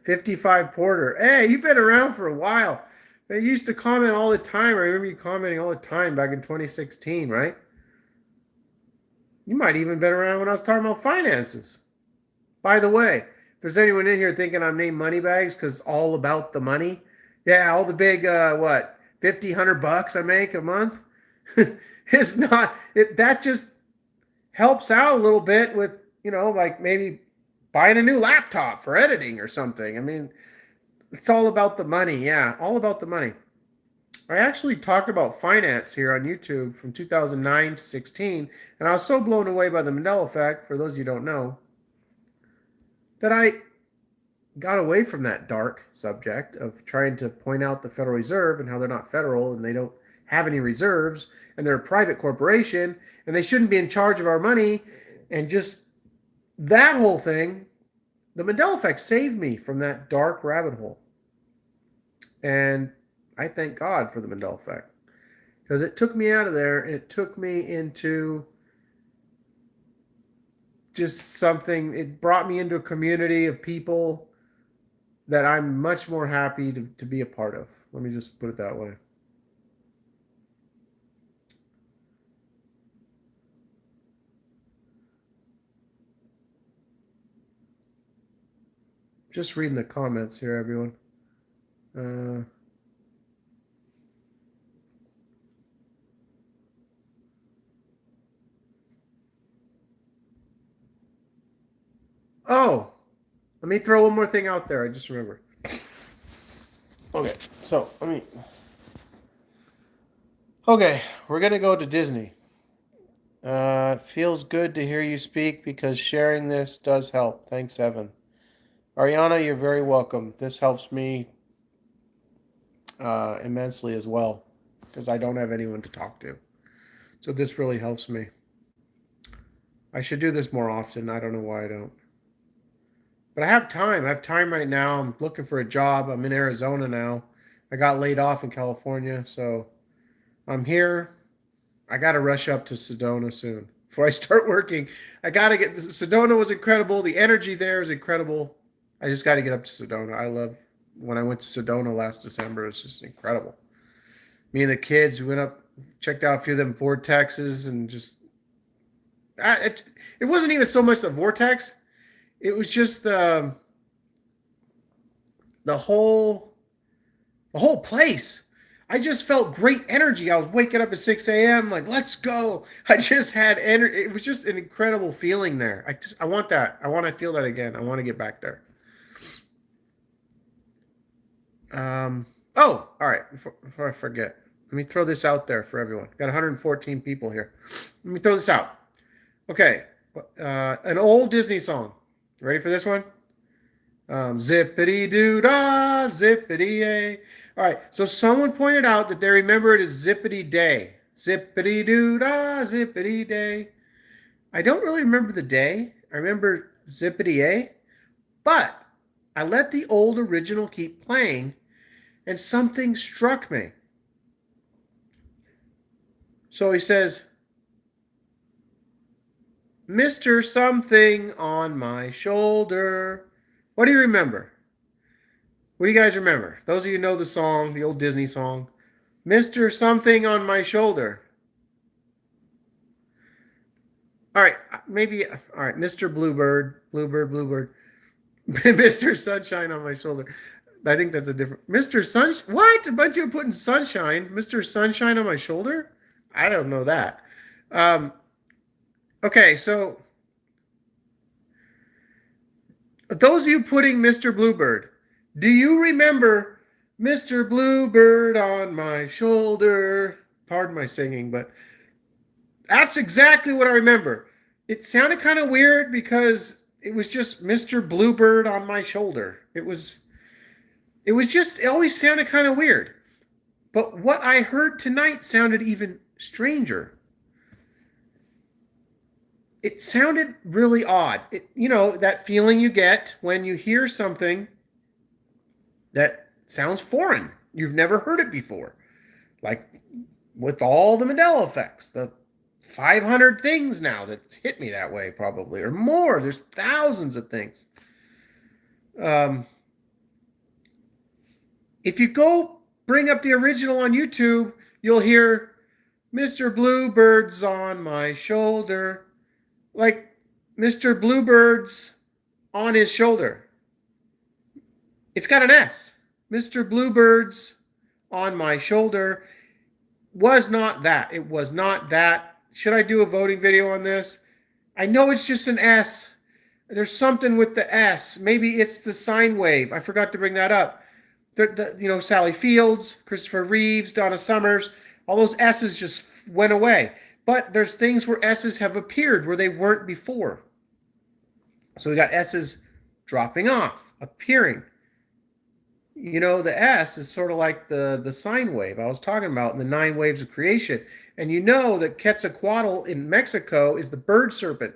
55 Porter. Hey, you've been around for a while. They used to comment all the time. I remember you commenting all the time back in 2016, right? You might even been around when I was talking about finances. By the way, if there's anyone in here thinking I'm named Moneybags because all about the money, yeah, all the big, what, 50, 100 bucks I make a month? It's not, that just helps out a little bit with, like maybe buying a new laptop for editing or something. I mean, it's all about the money. Yeah, all about the money. I actually talked about finance here on YouTube from 2009 to 16, and I was so blown away by the Mandela effect, for those of you who don't know, that I got away from that dark subject of trying to point out the Federal Reserve and how they're not federal and they don't have any reserves and they're a private corporation and they shouldn't be in charge of our money, and just that whole thing. The Mandela effect saved me from that dark rabbit hole. And I thank God for the Mandela effect, because it took me out of there and it took me into just something. It brought me into a community of people that I'm much more happy to be a part of. Let me just put it that way. Just reading the comments here, everyone. Oh, let me throw one more thing out there. I just remembered. Okay, so we're gonna go to Disney. It feels good to hear you speak because sharing this does help. Thanks, Evan. Ariana, you're very welcome. This helps me immensely as well, because I don't have anyone to talk to. So this really helps me. I should do this more often. I don't know why I don't. But I have time. I have time right now. I'm looking for a job. I'm in Arizona now. I got laid off in California, so I'm here. I got to rush up to Sedona soon. Before I start working, I got to get... Sedona was incredible. The energy there is incredible. I just got to get up to Sedona. I love... When I went to Sedona last December, it was just incredible. Me and the kids went up, checked out a few of them vortexes, and just... It wasn't even so much the vortex. It was just the whole place. I just felt great energy. I was waking up at 6 a.m. like, let's go. I just had energy. It was just an incredible feeling there. I want that. I want to feel that again. I want to get back there. All right. Before I forget, let me throw this out there for everyone. Got 114 people here. Let me throw this out. Okay. An old Disney song. Ready for this one? Zippity-doo-dah, zippity-yay. All right, so someone pointed out that they remember it as Zippity Day. Zippity-doo-dah, zippity-day. I don't really remember the day. I remember Zippity-yay. But I let the old original keep playing, and something struck me. So he says... Mr. Something on my shoulder. What do you remember? What do you guys remember? Those of you who know the song, the old Disney song. Mr. Something on my shoulder. All right, maybe, all right, Mr. Bluebird. Mr. Sunshine on my shoulder. I think that's a different Mr. Sunshine. What? A bunch of you putting sunshine. Mr. Sunshine on my shoulder? I don't know that. Okay, so those of you putting Mr. Bluebird, do you remember Mr. Bluebird on my shoulder? Pardon my singing, but that's exactly what I remember. It sounded kind of weird because it was just Mr. Bluebird on my shoulder. It always sounded kind of weird. But what I heard tonight sounded even stranger. It sounded really odd. That feeling you get when you hear something that sounds foreign. You've never heard it before. Like with all the Mandela effects, the 500 things now that's hit me that way, probably, or more. There's thousands of things. If you go bring up the original on YouTube, you'll hear Mr. Bluebird's on my shoulder. Like Mr. Bluebird's on his shoulder. It's got an S. Mr. Bluebird's on my shoulder was not that. It was not that. Should I do a voting video on this? I know it's just an S. There's something with the S. Maybe it's the sine wave. I forgot to bring that up. Sally Fields, Christopher Reeves, Donna Summers, all those S's just went away. But there's things where S's have appeared where they weren't before. So we got S's dropping off, appearing. The S is sort of like the sine wave I was talking about in the 9 waves of creation. And that Quetzalcoatl in Mexico is the bird serpent.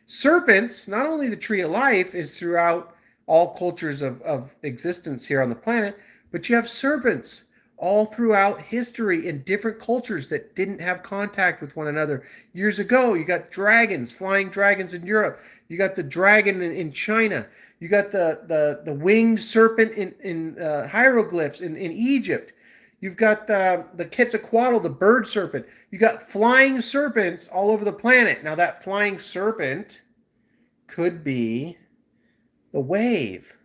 Serpents, not only the tree of life is throughout all cultures of existence here on the planet, but you have serpents all throughout history in different cultures that didn't have contact with one another. Years ago, you got dragons, flying dragons in Europe. You got the dragon in China. You got the winged serpent in hieroglyphs in Egypt. You've got the Quetzalcoatl, the bird serpent. You got flying serpents all over the planet. Now that flying serpent could be the wave.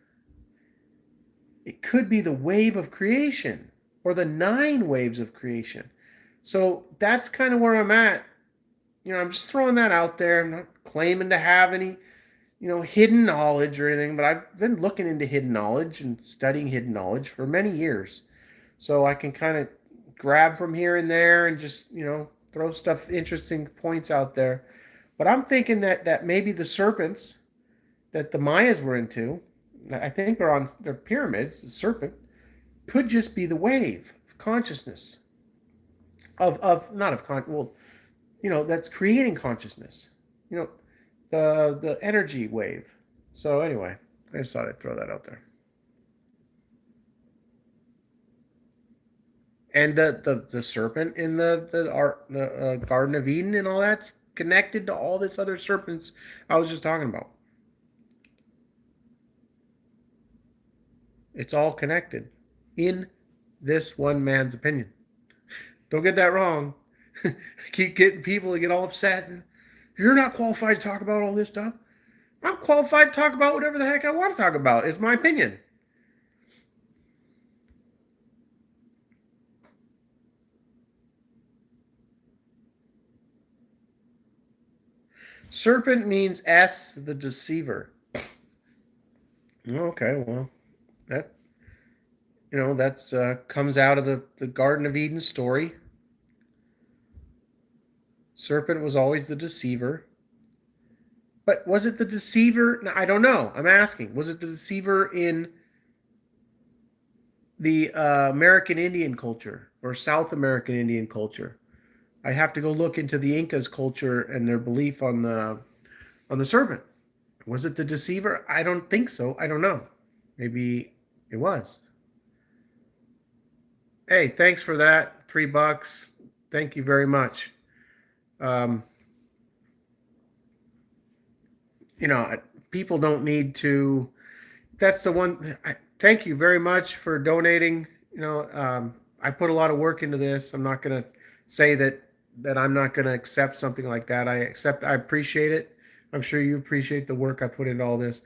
It could be the wave of creation or the 9 waves of creation. So that's kind of where I'm at. I'm just throwing that out there. I'm not claiming to have any, hidden knowledge or anything, but I've been looking into hidden knowledge and studying hidden knowledge for many years. So I can kind of grab from here and there and just, throw interesting points out there. But I'm thinking that maybe the serpents that the Mayas were into, I think are on their pyramids, the serpent, could just be the wave of consciousness. That's creating consciousness. The energy wave. So anyway, I just thought I'd throw that out there. And the serpent in the Garden of Eden and all that's connected to all this other serpents I was just talking about. It's all connected in this one man's opinion. Don't get that wrong. Keep getting people to get all upset. You're not qualified to talk about all this stuff. I'm qualified to talk about whatever the heck I want to talk about. It's my opinion. Serpent means S, the deceiver. Okay, well, that's comes out of the Garden of Eden story. Serpent was always the deceiver. But was it the deceiver? No, I don't know. I'm asking. Was it the deceiver in the American Indian culture or South American Indian culture? I have to go look into the Incas culture and their belief on the serpent. Was it the deceiver? I don't think so. I don't know. Maybe it was. Hey, thanks for that. $3. Thank you very much. People don't need to. That's the one. Thank you very much for donating. I put a lot of work into this. I'm not going to say that I'm not going to accept something like that. I appreciate it. I'm sure you appreciate the work I put into all this.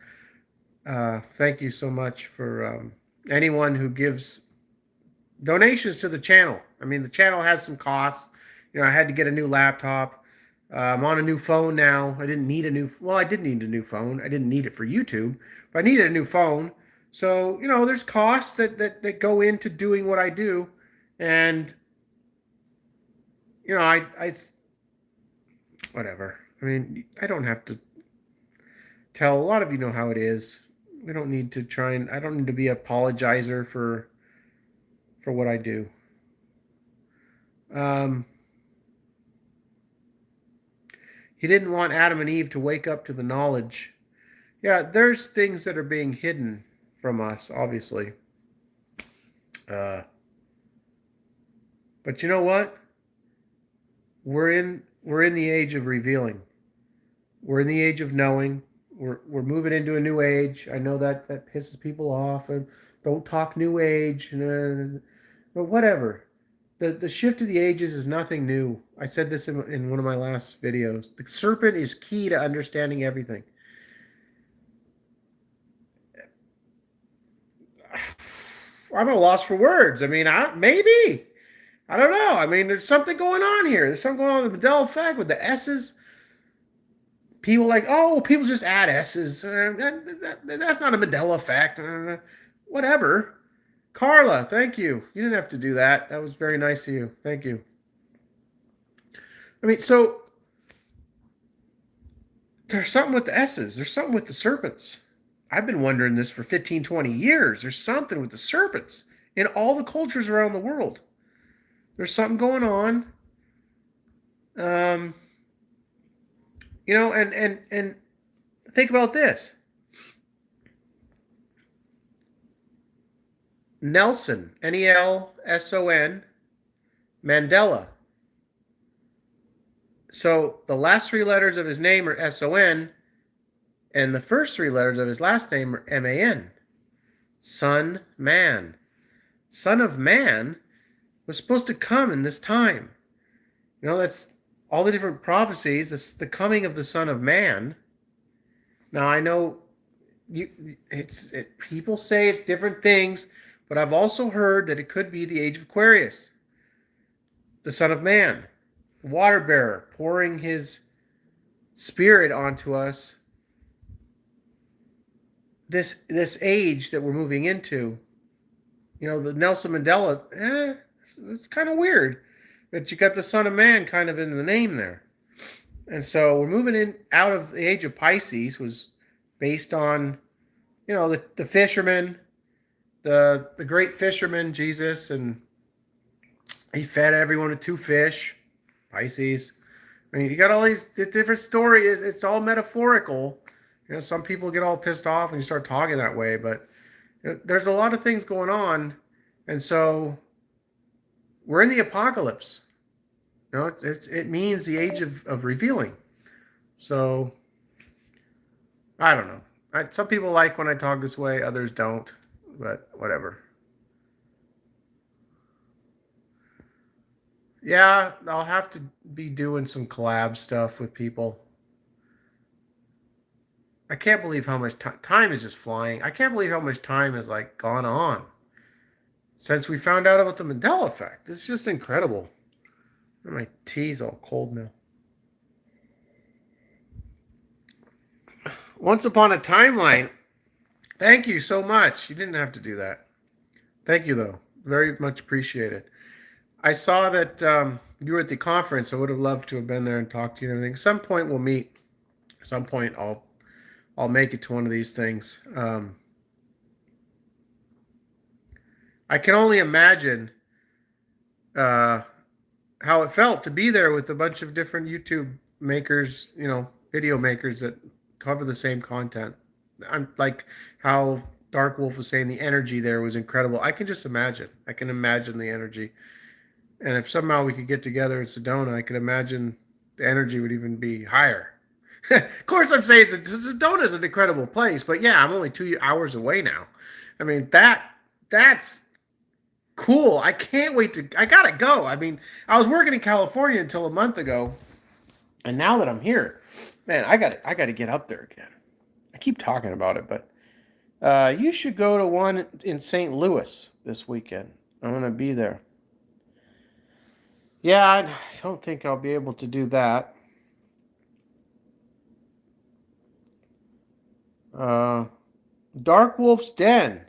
Thank you so much for anyone who gives donations to the channel. I mean, the channel has some costs. I had to get a new laptop. I'm on a new phone now. I didn't need a new. Well, I did need a new phone. I didn't need it for YouTube, but I needed a new phone. So there's costs that go into doing what I do, and I whatever. I mean, I don't have to tell. A lot of you know how it is. We don't need to try and. I don't need to be a apologizer for what I do. He didn't want Adam and Eve to wake up to the knowledge. Yeah, there's things that are being hidden from us, obviously. But you know what? We're in the age of revealing. We're in the age of knowing. We're moving into a new age. I know that pisses people off. And don't talk new age. But whatever. The shift of the ages is nothing new. I said this in one of my last videos. The serpent is key to understanding everything. I'm at a loss for words. I mean, maybe. I don't know. I mean, there's something going on here. There's something going on with the Mandela effect, with the S's. People people just add S's. That's not a Mandela effect. Whatever. Carla, thank you. You didn't have to do that. That was very nice of you. Thank you. I mean, so there's something with the S's. There's something with the serpents. I've been wondering this for 15, 20 years. There's something with the serpents in all the cultures around the world. There's something going on. And think about this. Nelson, Nelson, Mandela. So the last three letters of his name are SON, and the first three letters of his last name are MAN. Son, man. Son of Man was supposed to come in this time. That's all the different prophecies. That's the coming of the Son of Man. Now I know people say it's different things, but I've also heard that it could be the age of Aquarius. The Son of Man, the water bearer, pouring his spirit onto us. This age that we're moving into, the Nelson Mandela, it's kind of weird that you got the Son of Man kind of in the name there. And so we're moving out of the age of Pisces, was based on, the fishermen, the great fisherman, Jesus, and he fed everyone with 2 fish, Pisces. I mean, you got all these different stories. It's all metaphorical. Some people get all pissed off when you start talking that way, but there's a lot of things going on. And so we're in the apocalypse. It means the age of revealing. So I don't know. Some people like when I talk this way, others don't, but whatever. Yeah, I'll have to be doing some collab stuff with people. I can't believe how much time is just flying. I can't believe how much time has gone on since we found out about the Mandela effect. It's just incredible. My tea's all cold now. Once Upon a Timeline. Thank you so much. You didn't have to do that. Thank you, though. Very much appreciated. I saw that you were at the conference. I would have loved to have been there and talked to you and everything. At some point we'll meet. At some point I'll make it to one of these things. I can only imagine how it felt to be there with a bunch of different YouTube makers, video makers that cover the same content. I'm like how Dark Wolf was saying, the energy there was incredible. I can just imagine. I can imagine the energy. And if somehow we could get together in Sedona, I can imagine the energy would even be higher. Of course, I'm saying Sedona is an incredible place, but yeah, I'm only 2 hours away now. I mean, that's cool. I can't wait I gotta go. I mean, I was working in California until a month ago, and now that I'm here, man, I gotta get up there again. I keep talking about it, but You should go to one in St. Louis this weekend. I'm going to be there. Yeah, I don't think I'll be able to do that. Dark Wolf's Den.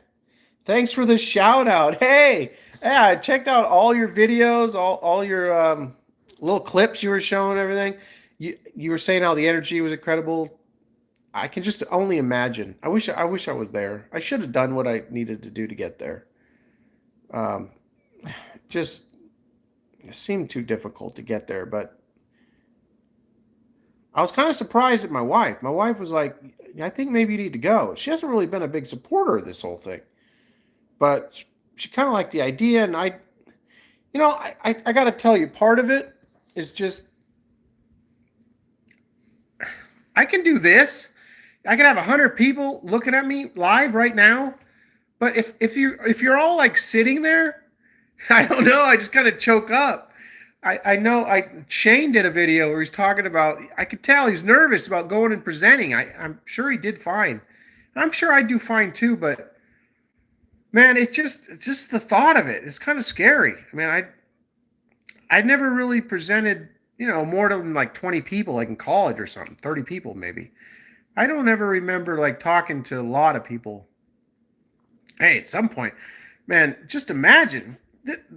Thanks for the shout out. Hey, yeah, I checked out all your videos, all your little clips you were showing, everything. You were saying how the energy was incredible. I can just only imagine. I wish I was there. I should have done what I needed to do to get there. Um, just it seemed too difficult to get there, but I was kind of surprised at my wife. My wife was like, "I think maybe you need to go." She hasn't really been a big supporter of this whole thing, but she kind of liked the idea, and I got to tell you, part of it is just I can do this. I can have 100 people looking at me live right now, but if you're all like sitting there, I don't know. I just kind of choke up. I know. Shane did a video where he's talking about. I could tell he's nervous about going and presenting. I'm sure he did fine. I'm sure I do fine too. But man, it's just the thought of it. It's kind of scary. I mean, I never really presented, more than like 20 people, like in college or something, 30 people maybe. I don't ever remember like talking to a lot of people. Hey, at some point, man, just imagine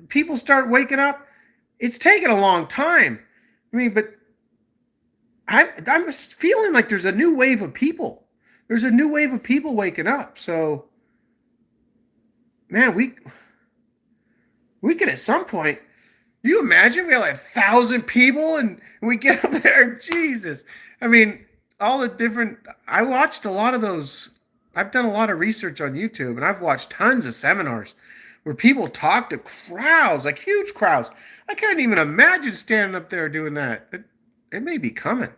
people start waking up. It's taken a long time. I mean, but I'm feeling like there's a new wave of people. There's a new wave of people waking up. So, man, we could at some point. Do you imagine we have like 1,000 people and we get up there? Jesus. I mean, all the different. I watched a lot of those. I've done a lot of research on YouTube and I've watched tons of seminars where people talk to crowds, like huge crowds. I can't even imagine standing up there doing that. It may be coming.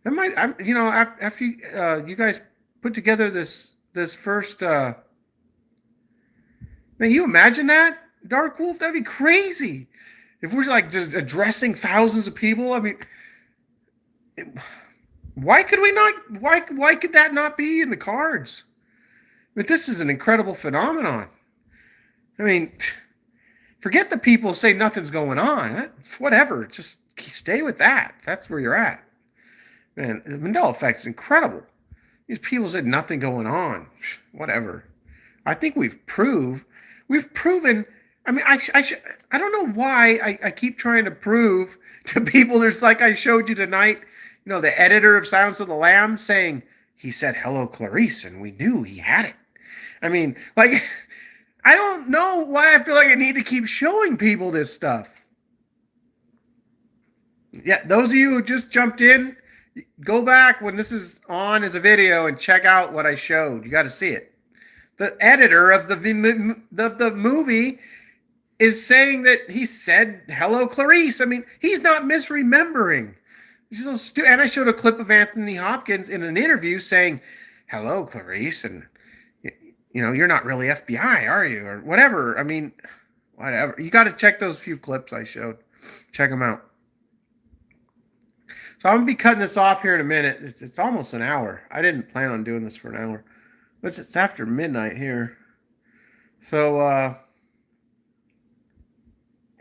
It might. After you guys put together this first. Man, you imagine that? Dark Wolf, that'd be crazy. If we're like just addressing thousands of people, I mean, why could we not? Why could that not be in the cards? But this is an incredible phenomenon. I mean, forget the people who say nothing's going on. Whatever, just stay with that. That's where you're at. Man, the Mandela effect is incredible. These people said nothing going on. Whatever. I think we've proven. I mean, I don't know why I keep trying to prove to people. There's like I showed you tonight, the editor of Silence of the Lambs saying he said hello, Clarice, and we knew he had it. I mean, like, I don't know why I feel like I need to keep showing people this stuff. Yeah, those of you who just jumped in, go back when this is on as a video and check out what I showed. You got to see it. The editor of the movie is saying that he said hello, Clarice. I mean, he's not misremembering. And I showed a clip of Anthony Hopkins in an interview saying hello, Clarice, and you're not really FBI, are you, or whatever. I mean, whatever. You got to check those few clips I showed. Check them out. So I'm gonna be cutting this off here in a minute. It's almost an hour. I didn't plan on doing this for an hour, but it's after midnight here. So I'm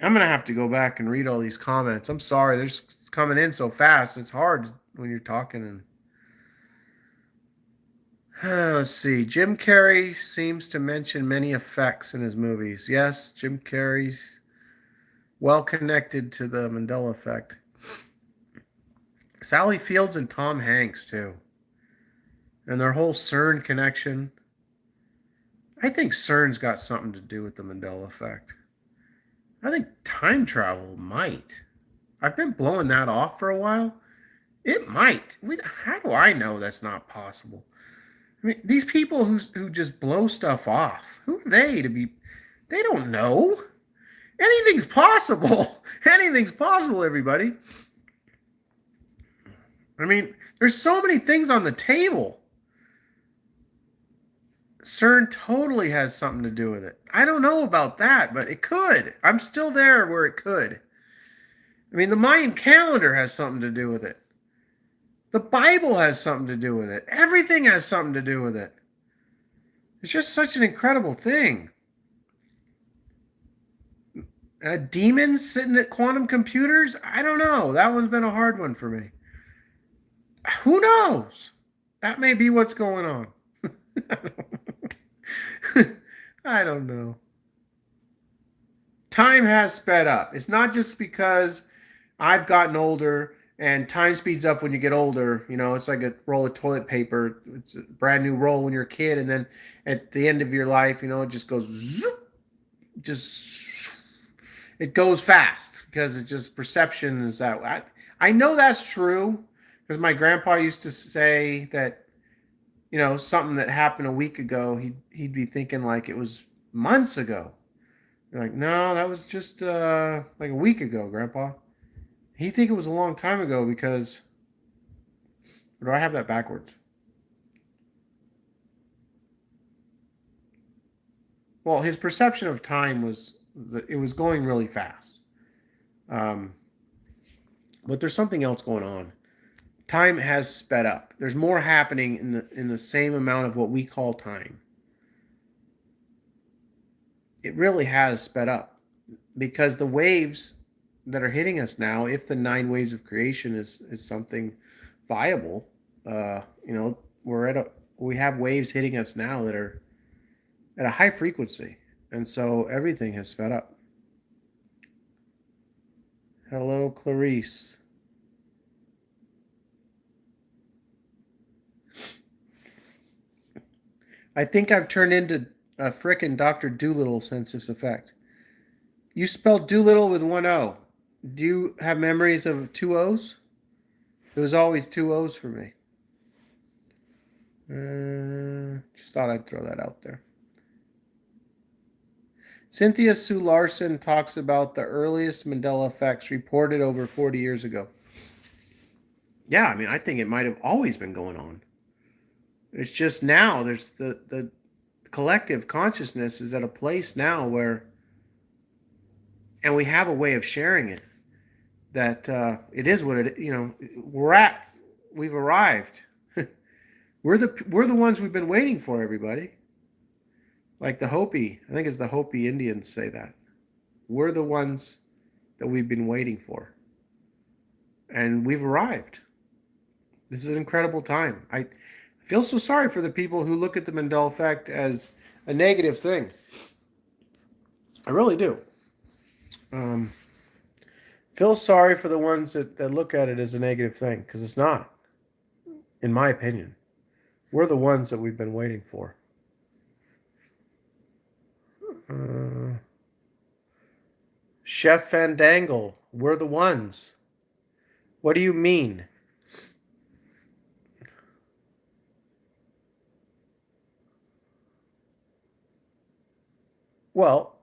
gonna have to go back and read all these comments. I'm sorry, they're just coming in so fast. It's hard when you're talking. And let's see. Jim Carrey seems to mention many effects in his movies. Yes, Jim Carrey's well connected to the Mandela effect. Sally Fields and Tom Hanks too, and their whole CERN connection. I think CERN's got something to do with the Mandela effect. I think time travel might. I've been blowing that off for a while. It might. How do I know that's not possible? I mean, these people who just blow stuff off, who are they to be? They don't know. Anything's possible. Anything's possible, everybody. I mean, there's so many things on the table. CERN totally has something to do with it. I don't know about that, but it could. I'm still there where it could. I mean, the Mayan calendar has something to do with it. The Bible has something to do with it. Everything has something to do with it. It's just such an incredible thing. Demons sitting at quantum computers? I don't know. That one's been a hard one for me. Who knows? That may be what's going on. I don't know. Time has sped up. It's not just because I've gotten older and time speeds up when you get older. You know, it's like a roll of toilet paper. It's a brand new roll when you're a kid, and then at the end of your life, you know, it just goes zoop, just it goes fast because it just perception is that. I know that's true because my grandpa used to say that, you know, something that happened a week ago, he'd be thinking like it was months ago. You're like, no, that was just like a week ago, Grandpa. He think it was a long time ago because, or do I have that backwards? Well, his perception of time was that it was going really fast. But there's something else going on. Time has sped up. There's more happening in the same amount of what we call time. It really has sped up because the waves that are hitting us now, if the 9 waves of creation is something viable, you know, we have waves hitting us now that are at a high frequency, and so everything has sped up. Hello, Clarice. I think I've turned into a frickin' Dr. Doolittle since this effect. You spelled Doolittle with 1 O. Do you have memories of 2 O's? It was always 2 O's for me. Just thought I'd throw that out there. Cynthia Sue Larson talks about the earliest Mandela effects reported over 40 years ago. Yeah, I mean, I think it might have always been going on. It's just now there's the collective consciousness is at a place now where, and we have a way of sharing it, that it is what it, you know, we've arrived. We're the ones we've been waiting for, everybody. Like the Hopi, I think it's the Hopi Indians say that. We're the ones that we've been waiting for. And we've arrived. This is an incredible time. I feel so sorry for the people who look at the Mandela effect as a negative thing. I really do. Feel sorry for the ones that look at it as a negative thing, because it's not, in my opinion. We're the ones that we've been waiting for. Chef Fandangle, we're the ones. What do you mean? Well,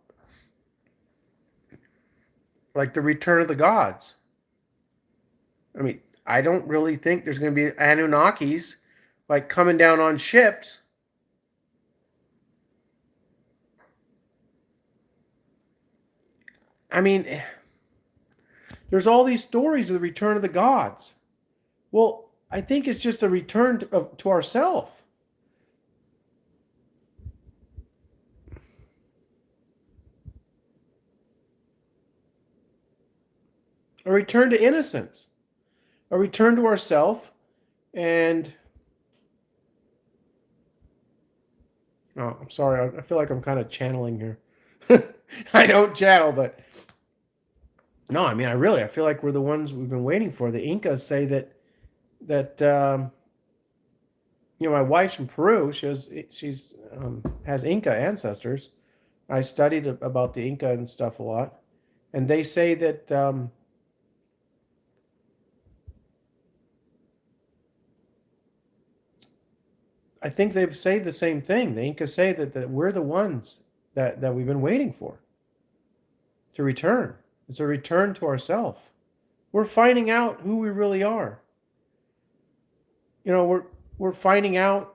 like the return of the gods. I mean, I don't really think there's going to be Anunnakis like coming down on ships. I mean, there's all these stories of the return of the gods. Well, I think it's just a return to ourselves. A return to innocence. A return to ourself. And oh, I'm sorry. I feel like I'm kind of channeling here. I don't channel, but no, I mean, I feel like we're the ones we've been waiting for. The Incas say that you know, my wife's from Peru. She's has Inca ancestors. I studied about the Inca and stuff a lot, and they say that I think they say the same thing. The Incas say that we're the ones that we've been waiting for to return. It's a return to ourselves. We're finding out who we really are. You know, we're finding out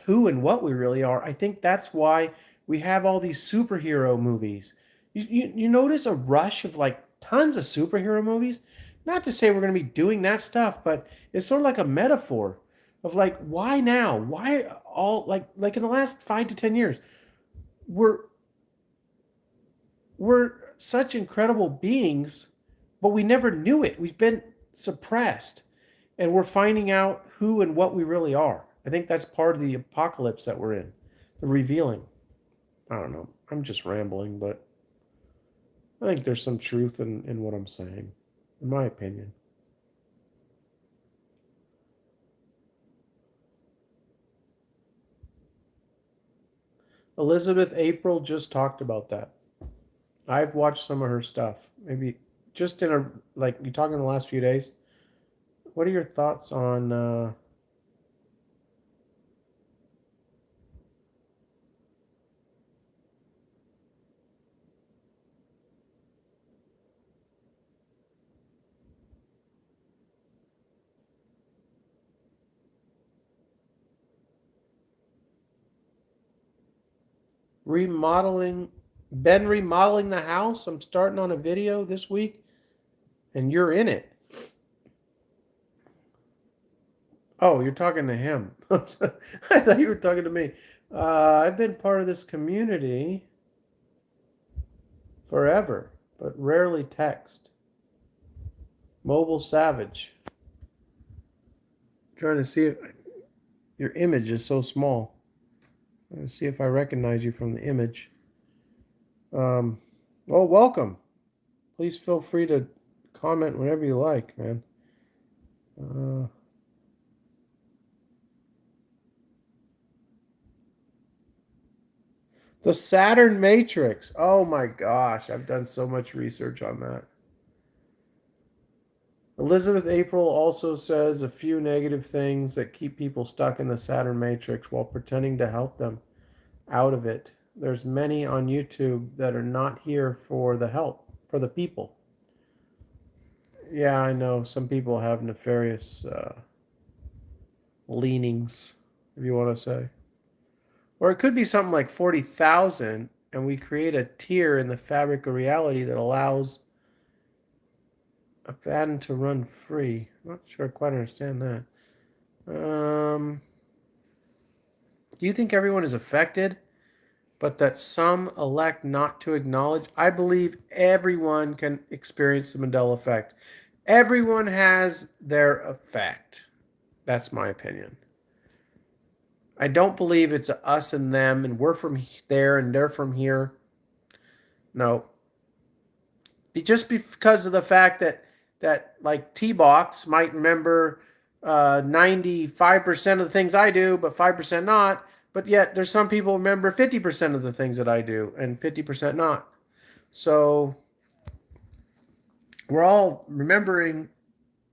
who and what we really are. I think that's why we have all these superhero movies. You notice a rush of like tons of superhero movies? Not to say we're going to be doing that stuff, but it's sort of like a metaphor. of like, why now? Why all like in the last 5 to 10 years, we're we're such incredible beings, but we never knew it. We've been suppressed, and we're finding out who and what we really are. I think that's part of the apocalypse that we're in, the revealing. I don't know. I'm just rambling, but I think there's some truth in what I'm saying, in my opinion. Elizabeth April just talked about that. I've watched some of her stuff. Maybe just in a like you talking the last few days. What are your thoughts on remodeling? Been remodeling the house. I'm starting on a video this week, and you're in it. Oh, you're talking to him. I thought you were talking to me. I've been part of this community forever, but rarely text. Mobile Savage. Trying to see if your image is so small. Let's see if I recognize you from the image. Well, welcome. Please feel free to comment whenever you like, man. The Saturn Matrix. Oh my gosh, I've done so much research on that. Elizabeth April also says a few negative things that keep people stuck in the Saturn Matrix while pretending to help them out of it. There's many on YouTube that are not here for the help, for the people. Yeah, I know some people have nefarious leanings, if you want to say. Or it could be something like 40,000, and we create a tier in the fabric of reality that allows a patent to run free. I'm not sure I quite understand that. Do you think everyone is affected, but that some elect not to acknowledge? I believe everyone can experience the Mandela effect. Everyone has their effect. That's my opinion. I don't believe it's a us and them, and we're from there and they're from here. No. Just because of the fact that like T-Box might remember 95% of the things I do, but 5% not. But yet there's some people remember 50% of the things that I do and 50% not. So we're all remembering,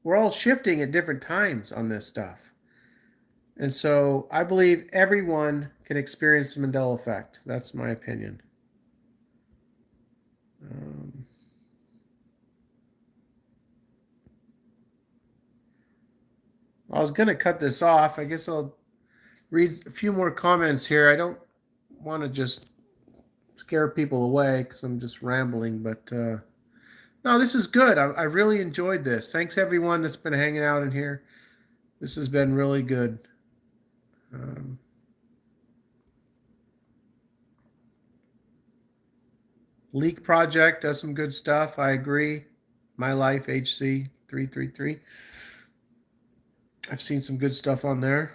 we're all shifting at different times on this stuff. And so I believe everyone can experience the Mandela effect. That's my opinion. I was going to cut this off. I guess I'll read a few more comments here. I don't want to just scare people away because I'm just rambling, but no, this is good. I really enjoyed this. Thanks everyone that's been hanging out in here. This has been really good. Leak Project does some good stuff. I agree. My Life HC 333. I've seen some good stuff on there.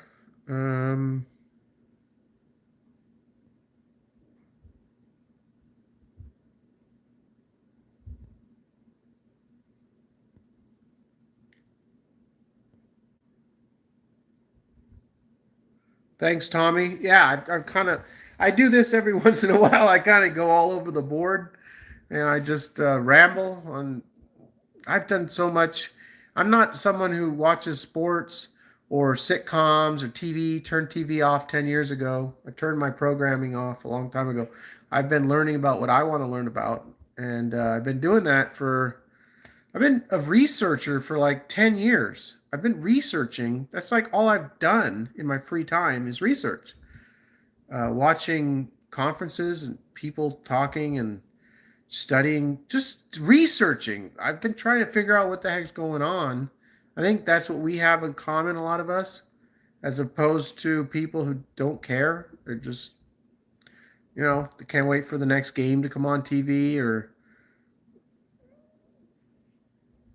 Thanks, Tommy. Yeah, I'm kind of. I do this every once in a while. I kind of go all over the board, and I just ramble. I've done so much. I'm not someone who watches sports or sitcoms or TV. Turned TV off 10 years ago. I turned my programming off a long time ago. I've been learning about what I want to learn about, and I've been doing that for. I've been a researcher for like 10 years. I've been researching. That's like all I've done in my free time is research. Watching conferences and people talking and studying, just researching. I've been trying to figure out what the heck's going on. I think that's what we have in common, a lot of us. as opposed to people who don't care. They're just, they can't wait for the next game to come on TV or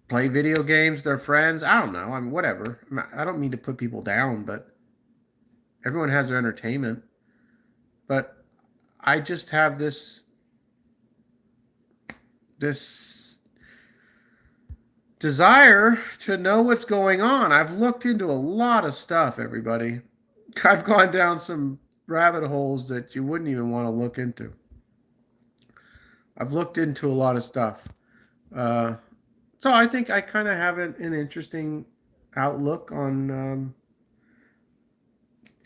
play video games with their friends. I don't know. I mean, whatever. I don't mean to put people down, but everyone has their entertainment. But I just have this desire to know what's going on. I've looked into a lot of stuff, everybody. I've gone down some rabbit holes that you wouldn't even want to look into. I've looked into a lot of stuff. So I think I kind of have an interesting outlook on,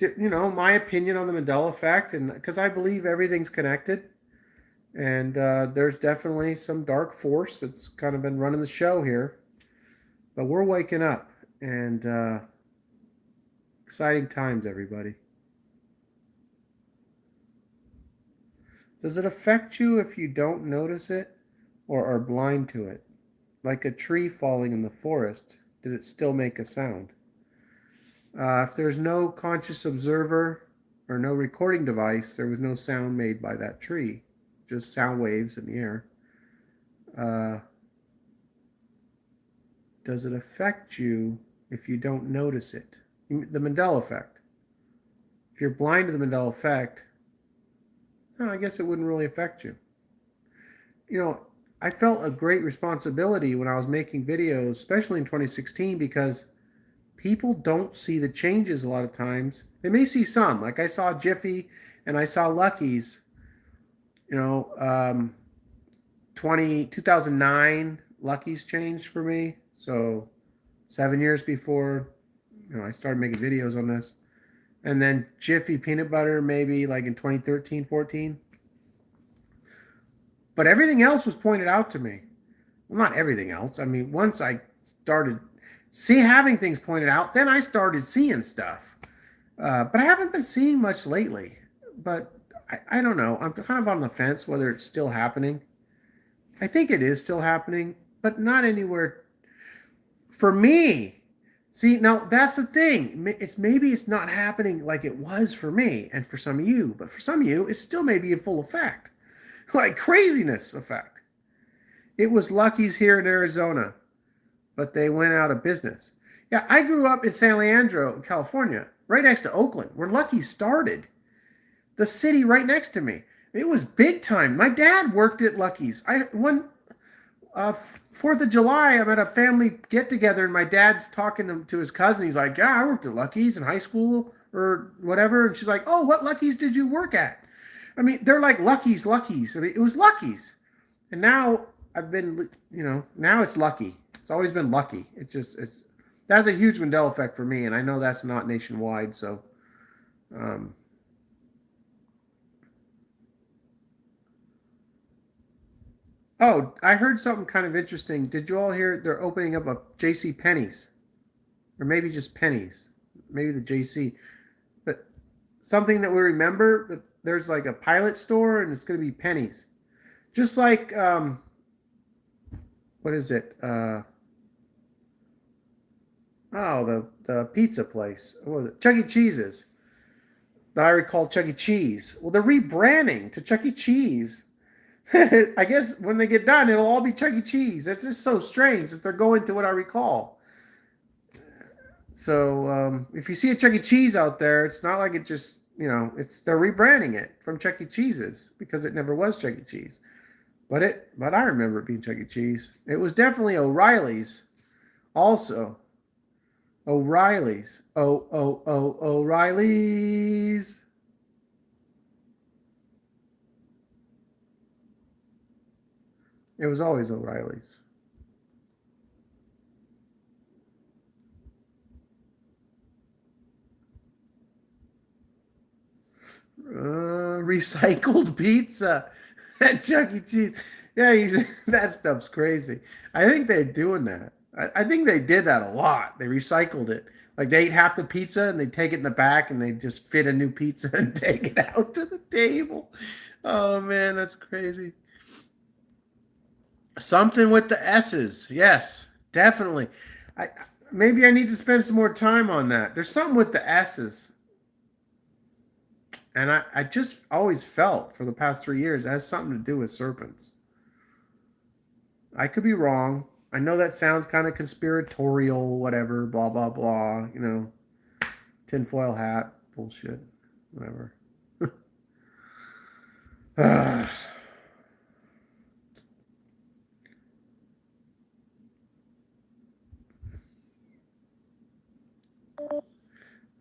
my opinion on the Mandela effect, and because I believe everything's connected. And there's definitely some dark force that's kind of been running the show here. But we're waking up, and exciting times, everybody. Does it affect you if you don't notice it or are blind to it? Like a tree falling in the forest, did it still make a sound? If there's no conscious observer or no recording device, there was no sound made by that tree, just sound waves in the air. Does it affect you if you don't notice it? The Mandela effect. If you're blind to the Mandela effect, I guess it wouldn't really affect you. I felt a great responsibility when I was making videos, especially in 2016, because people don't see the changes a lot of times. They may see some, like I saw Jiffy and I saw Lucky's, 2009, Lucky's changed for me. So 7 years before, I started making videos on this. And then Jiffy peanut butter, maybe like in 2013, 14. But everything else was pointed out to me. Well, not everything else. I mean, once I started having things pointed out, then I started seeing stuff. But I haven't been seeing much lately. But I don't know. I'm kind of on the fence whether it's still happening. I think it is still happening, but not anywhere. For me, see, now that's the thing. Maybe it's not happening like it was for me and for some of you, but for some of you, it still may be in full effect, like craziness effect. It was Lucky's here in Arizona, but they went out of business. Yeah, I grew up in San Leandro, California, right next to Oakland, where Lucky's started. The city right next to me. It was big time. My dad worked at Lucky's. 4th of July, I'm at a family get-together, and my dad's talking to his cousin. He's like, yeah, I worked at Lucky's in high school or whatever. And she's like, oh, what Lucky's did you work at? I mean, they're like Lucky's. I mean, it was Lucky's. And now now it's Lucky. It's always been Lucky. That's a huge Mandela effect for me, and I know that's not nationwide, so... Oh, I heard something kind of interesting. Did you all hear they're opening up a J.C. Penney's? Or maybe just Penny's. Maybe the J.C. But something that we remember, that there's like a pilot store and it's going to be Penny's. Just like, what is it? The pizza place. What was it? Chuck E. Cheese's. That I recall Chuck E. Cheese. Well, they're rebranding to Chuck E. Cheese. I guess when they get done, it'll all be Chuck E. Cheese. It's just so strange that they're going to what I recall. So if you see a Chuck E. Cheese out there, it's not like it just, they're rebranding it from Chuck E. Cheese's because it never was Chuck E. Cheese. But I remember it being Chuck E. Cheese. It was definitely O'Reilly's also. O'Reilly's. O'Reilly's. It was always O'Reilly's. Recycled pizza at Chuck E. Cheese. Yeah, that stuff's crazy. I think they're doing that. I think they did that a lot. They recycled it. Like they ate half the pizza and they take it in the back and they just fit a new pizza and take it out to the table. Oh man, that's crazy. Something with the S's. Yes, definitely. Maybe I need to spend some more time on that. There's something with the S's. And I just always felt for the past 3 years it has something to do with serpents. I could be wrong. I know that sounds kind of conspiratorial, whatever, blah, blah, blah, tinfoil hat, bullshit, whatever. I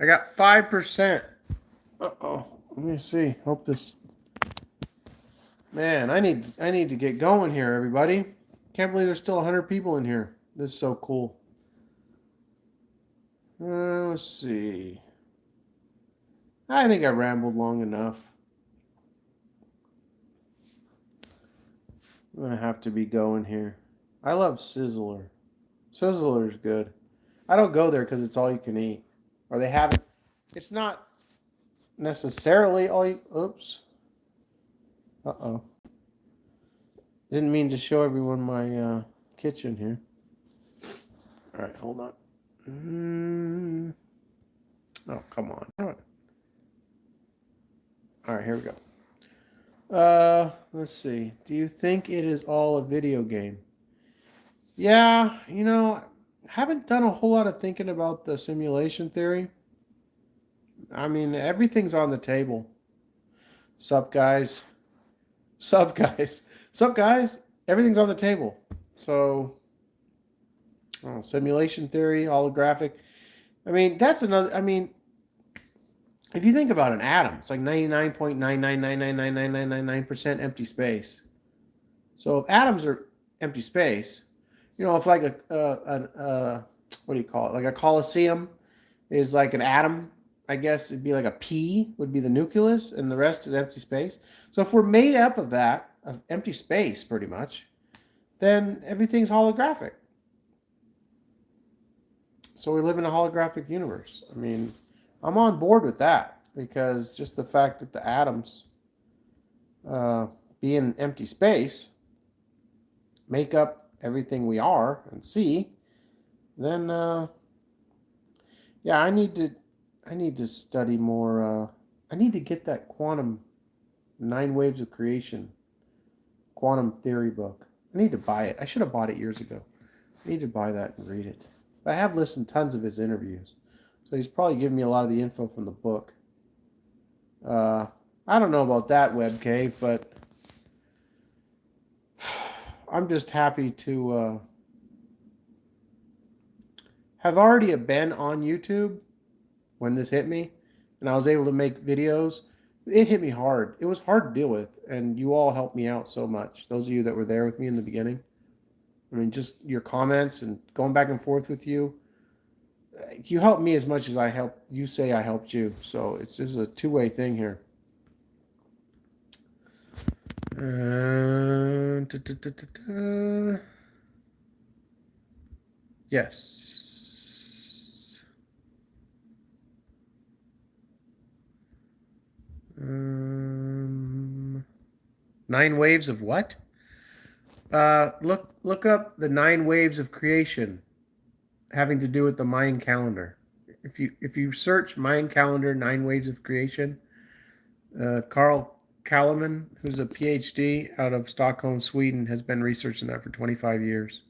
got 5%. Uh-oh. Let me see. Hope this. Man, I need to get going here, everybody. Can't believe there's still 100 people in here. This is so cool. Let's see. I think I rambled long enough. I'm gonna have to be going here. I love Sizzler. Sizzler's good. I don't go there because it's all you can eat. Or they have it. It's not necessarily all you... Oops. Uh-oh. Didn't mean to show everyone my kitchen here. All right, hold on. Oh, come on. All right, here we go. Let's see. Do you think it is all a video game? Yeah, haven't done a whole lot of thinking about the simulation theory. I mean, everything's on the table. Sup, guys? Sup, guys? Sup, guys? Everything's on the table. So, simulation theory, holographic. I mean, that's another. I mean, if you think about an atom, it's like 99.999999999% empty space. So if atoms are empty space, if like what do you call it? Like a coliseum is like an atom. I guess it'd be like a P would be the nucleus, and the rest is empty space. So if we're made up of that, of empty space, pretty much, then everything's holographic. So we live in a holographic universe. I mean, I'm on board with that because just the fact that the atoms be in empty space make up everything we are and see, then I need to study more. I need to get that quantum 9 Waves of Creation quantum theory book. I need to buy it. I should have bought it years ago. I need to buy that and read it. I have listened to tons of his interviews, so he's probably giving me a lot of the info from the book. I don't know about that web cave, but I'm just happy to have already been on YouTube when this hit me, and I was able to make videos. It hit me hard. It was hard to deal with, and you all helped me out so much. Those of you that were there with me in the beginning. I mean, just your comments and going back and forth with you. You helped me as much as I helped you say I helped you. So this is a two-way thing here. Yes. 9 waves of what? Look up the 9 waves of creation, having to do with the Mayan calendar. If you search Mayan calendar 9 waves of creation, Carl Kalleman, who's a PhD out of Stockholm, Sweden, has been researching that for 25 years.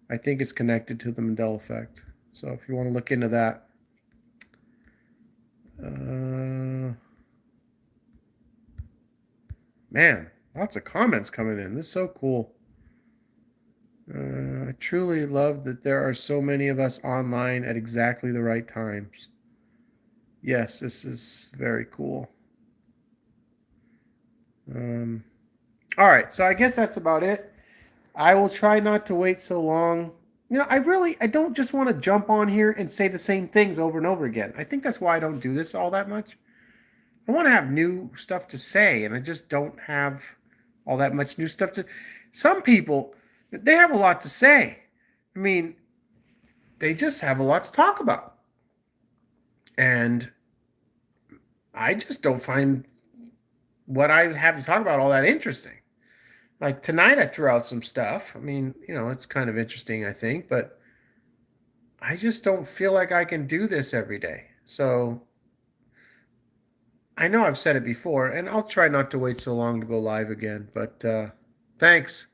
I think it's connected to the Mandela effect. So if you want to look into that. Man, lots of comments coming in. This is so cool. I truly love that there are so many of us online at exactly the right times. Yes, this is very cool. All right, so I guess that's about it. I will try not to wait so long. I don't just want to jump on here and say the same things over and over again. I think that's why I don't do this all that much. I want to have new stuff to say, and I just don't have all that much new stuff to... Some people, they have a lot to say. I mean, they just have a lot to talk about. And I just don't find what I have to talk about all that interesting. Like tonight I threw out some stuff. I mean, it's kind of interesting, I think, but I just don't feel like I can do this every day. So I know I've said it before, and I'll try not to wait so long to go live again. But thanks.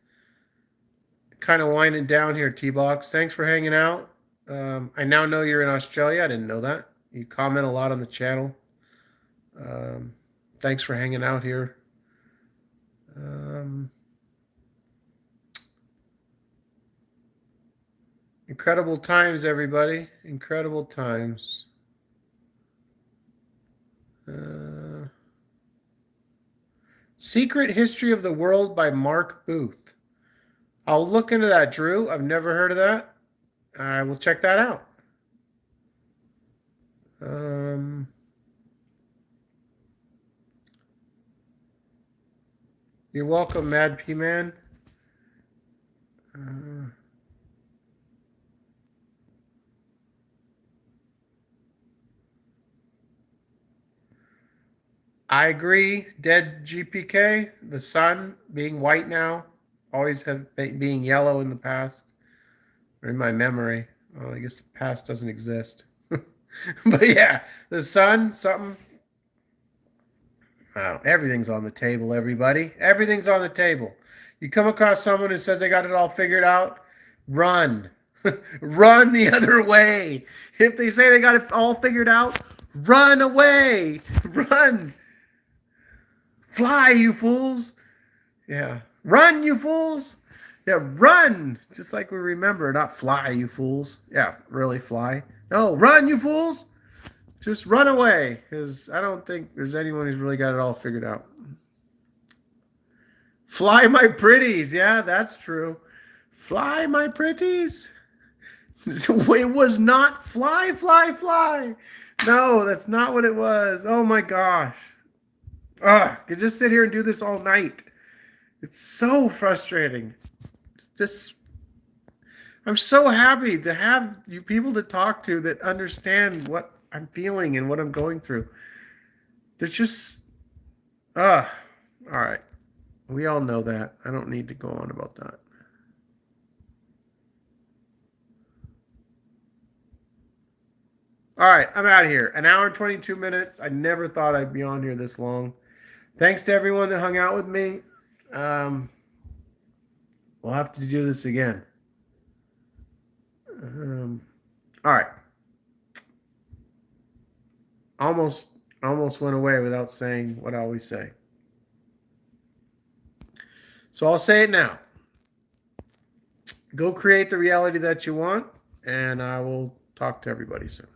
Kind of winding down here, T-Box. Thanks for hanging out. I now know you're in Australia. I didn't know that. You comment a lot on the channel. Thanks for hanging out here. Incredible times, everybody. Incredible times. Secret History of the World by Mark Booth. I'll look into that, Drew. I've never heard of that. I will check that out. You're welcome, Mad P Man. I agree. Dead GPK. The sun being white now. Always have being yellow in the past. Or in my memory. Oh, I guess the past doesn't exist. But yeah, the sun, something. Oh, everything's on the table, everybody. Everything's on the table. You come across someone who says they got it all figured out, run. Run the other way. If they say they got it all figured out, run away. Run. Fly, you fools. Yeah. Run, you fools. Yeah, run. Just like we remember, not fly, you fools. Yeah, really fly. No, run, you fools. Just run away, because I don't think there's anyone who's really got it all figured out. Fly, my pretties. Yeah, that's true. Fly, my pretties. It was not fly, fly, fly. No, that's not what it was. Oh, my gosh. I could just sit here and do this all night. It's so frustrating. It's just, I'm so happy to have you people to talk to that understand what I'm feeling and what I'm going through. They're just, all right. We all know that. I don't need to go on about that. All right, I'm out of here. An hour and 22 minutes. I never thought I'd be on here this long. Thanks to everyone that hung out with me. We'll have to do this again. All right. Almost went away without saying what I always say. So I'll say it now. Go create the reality that you want, and I will talk to everybody soon.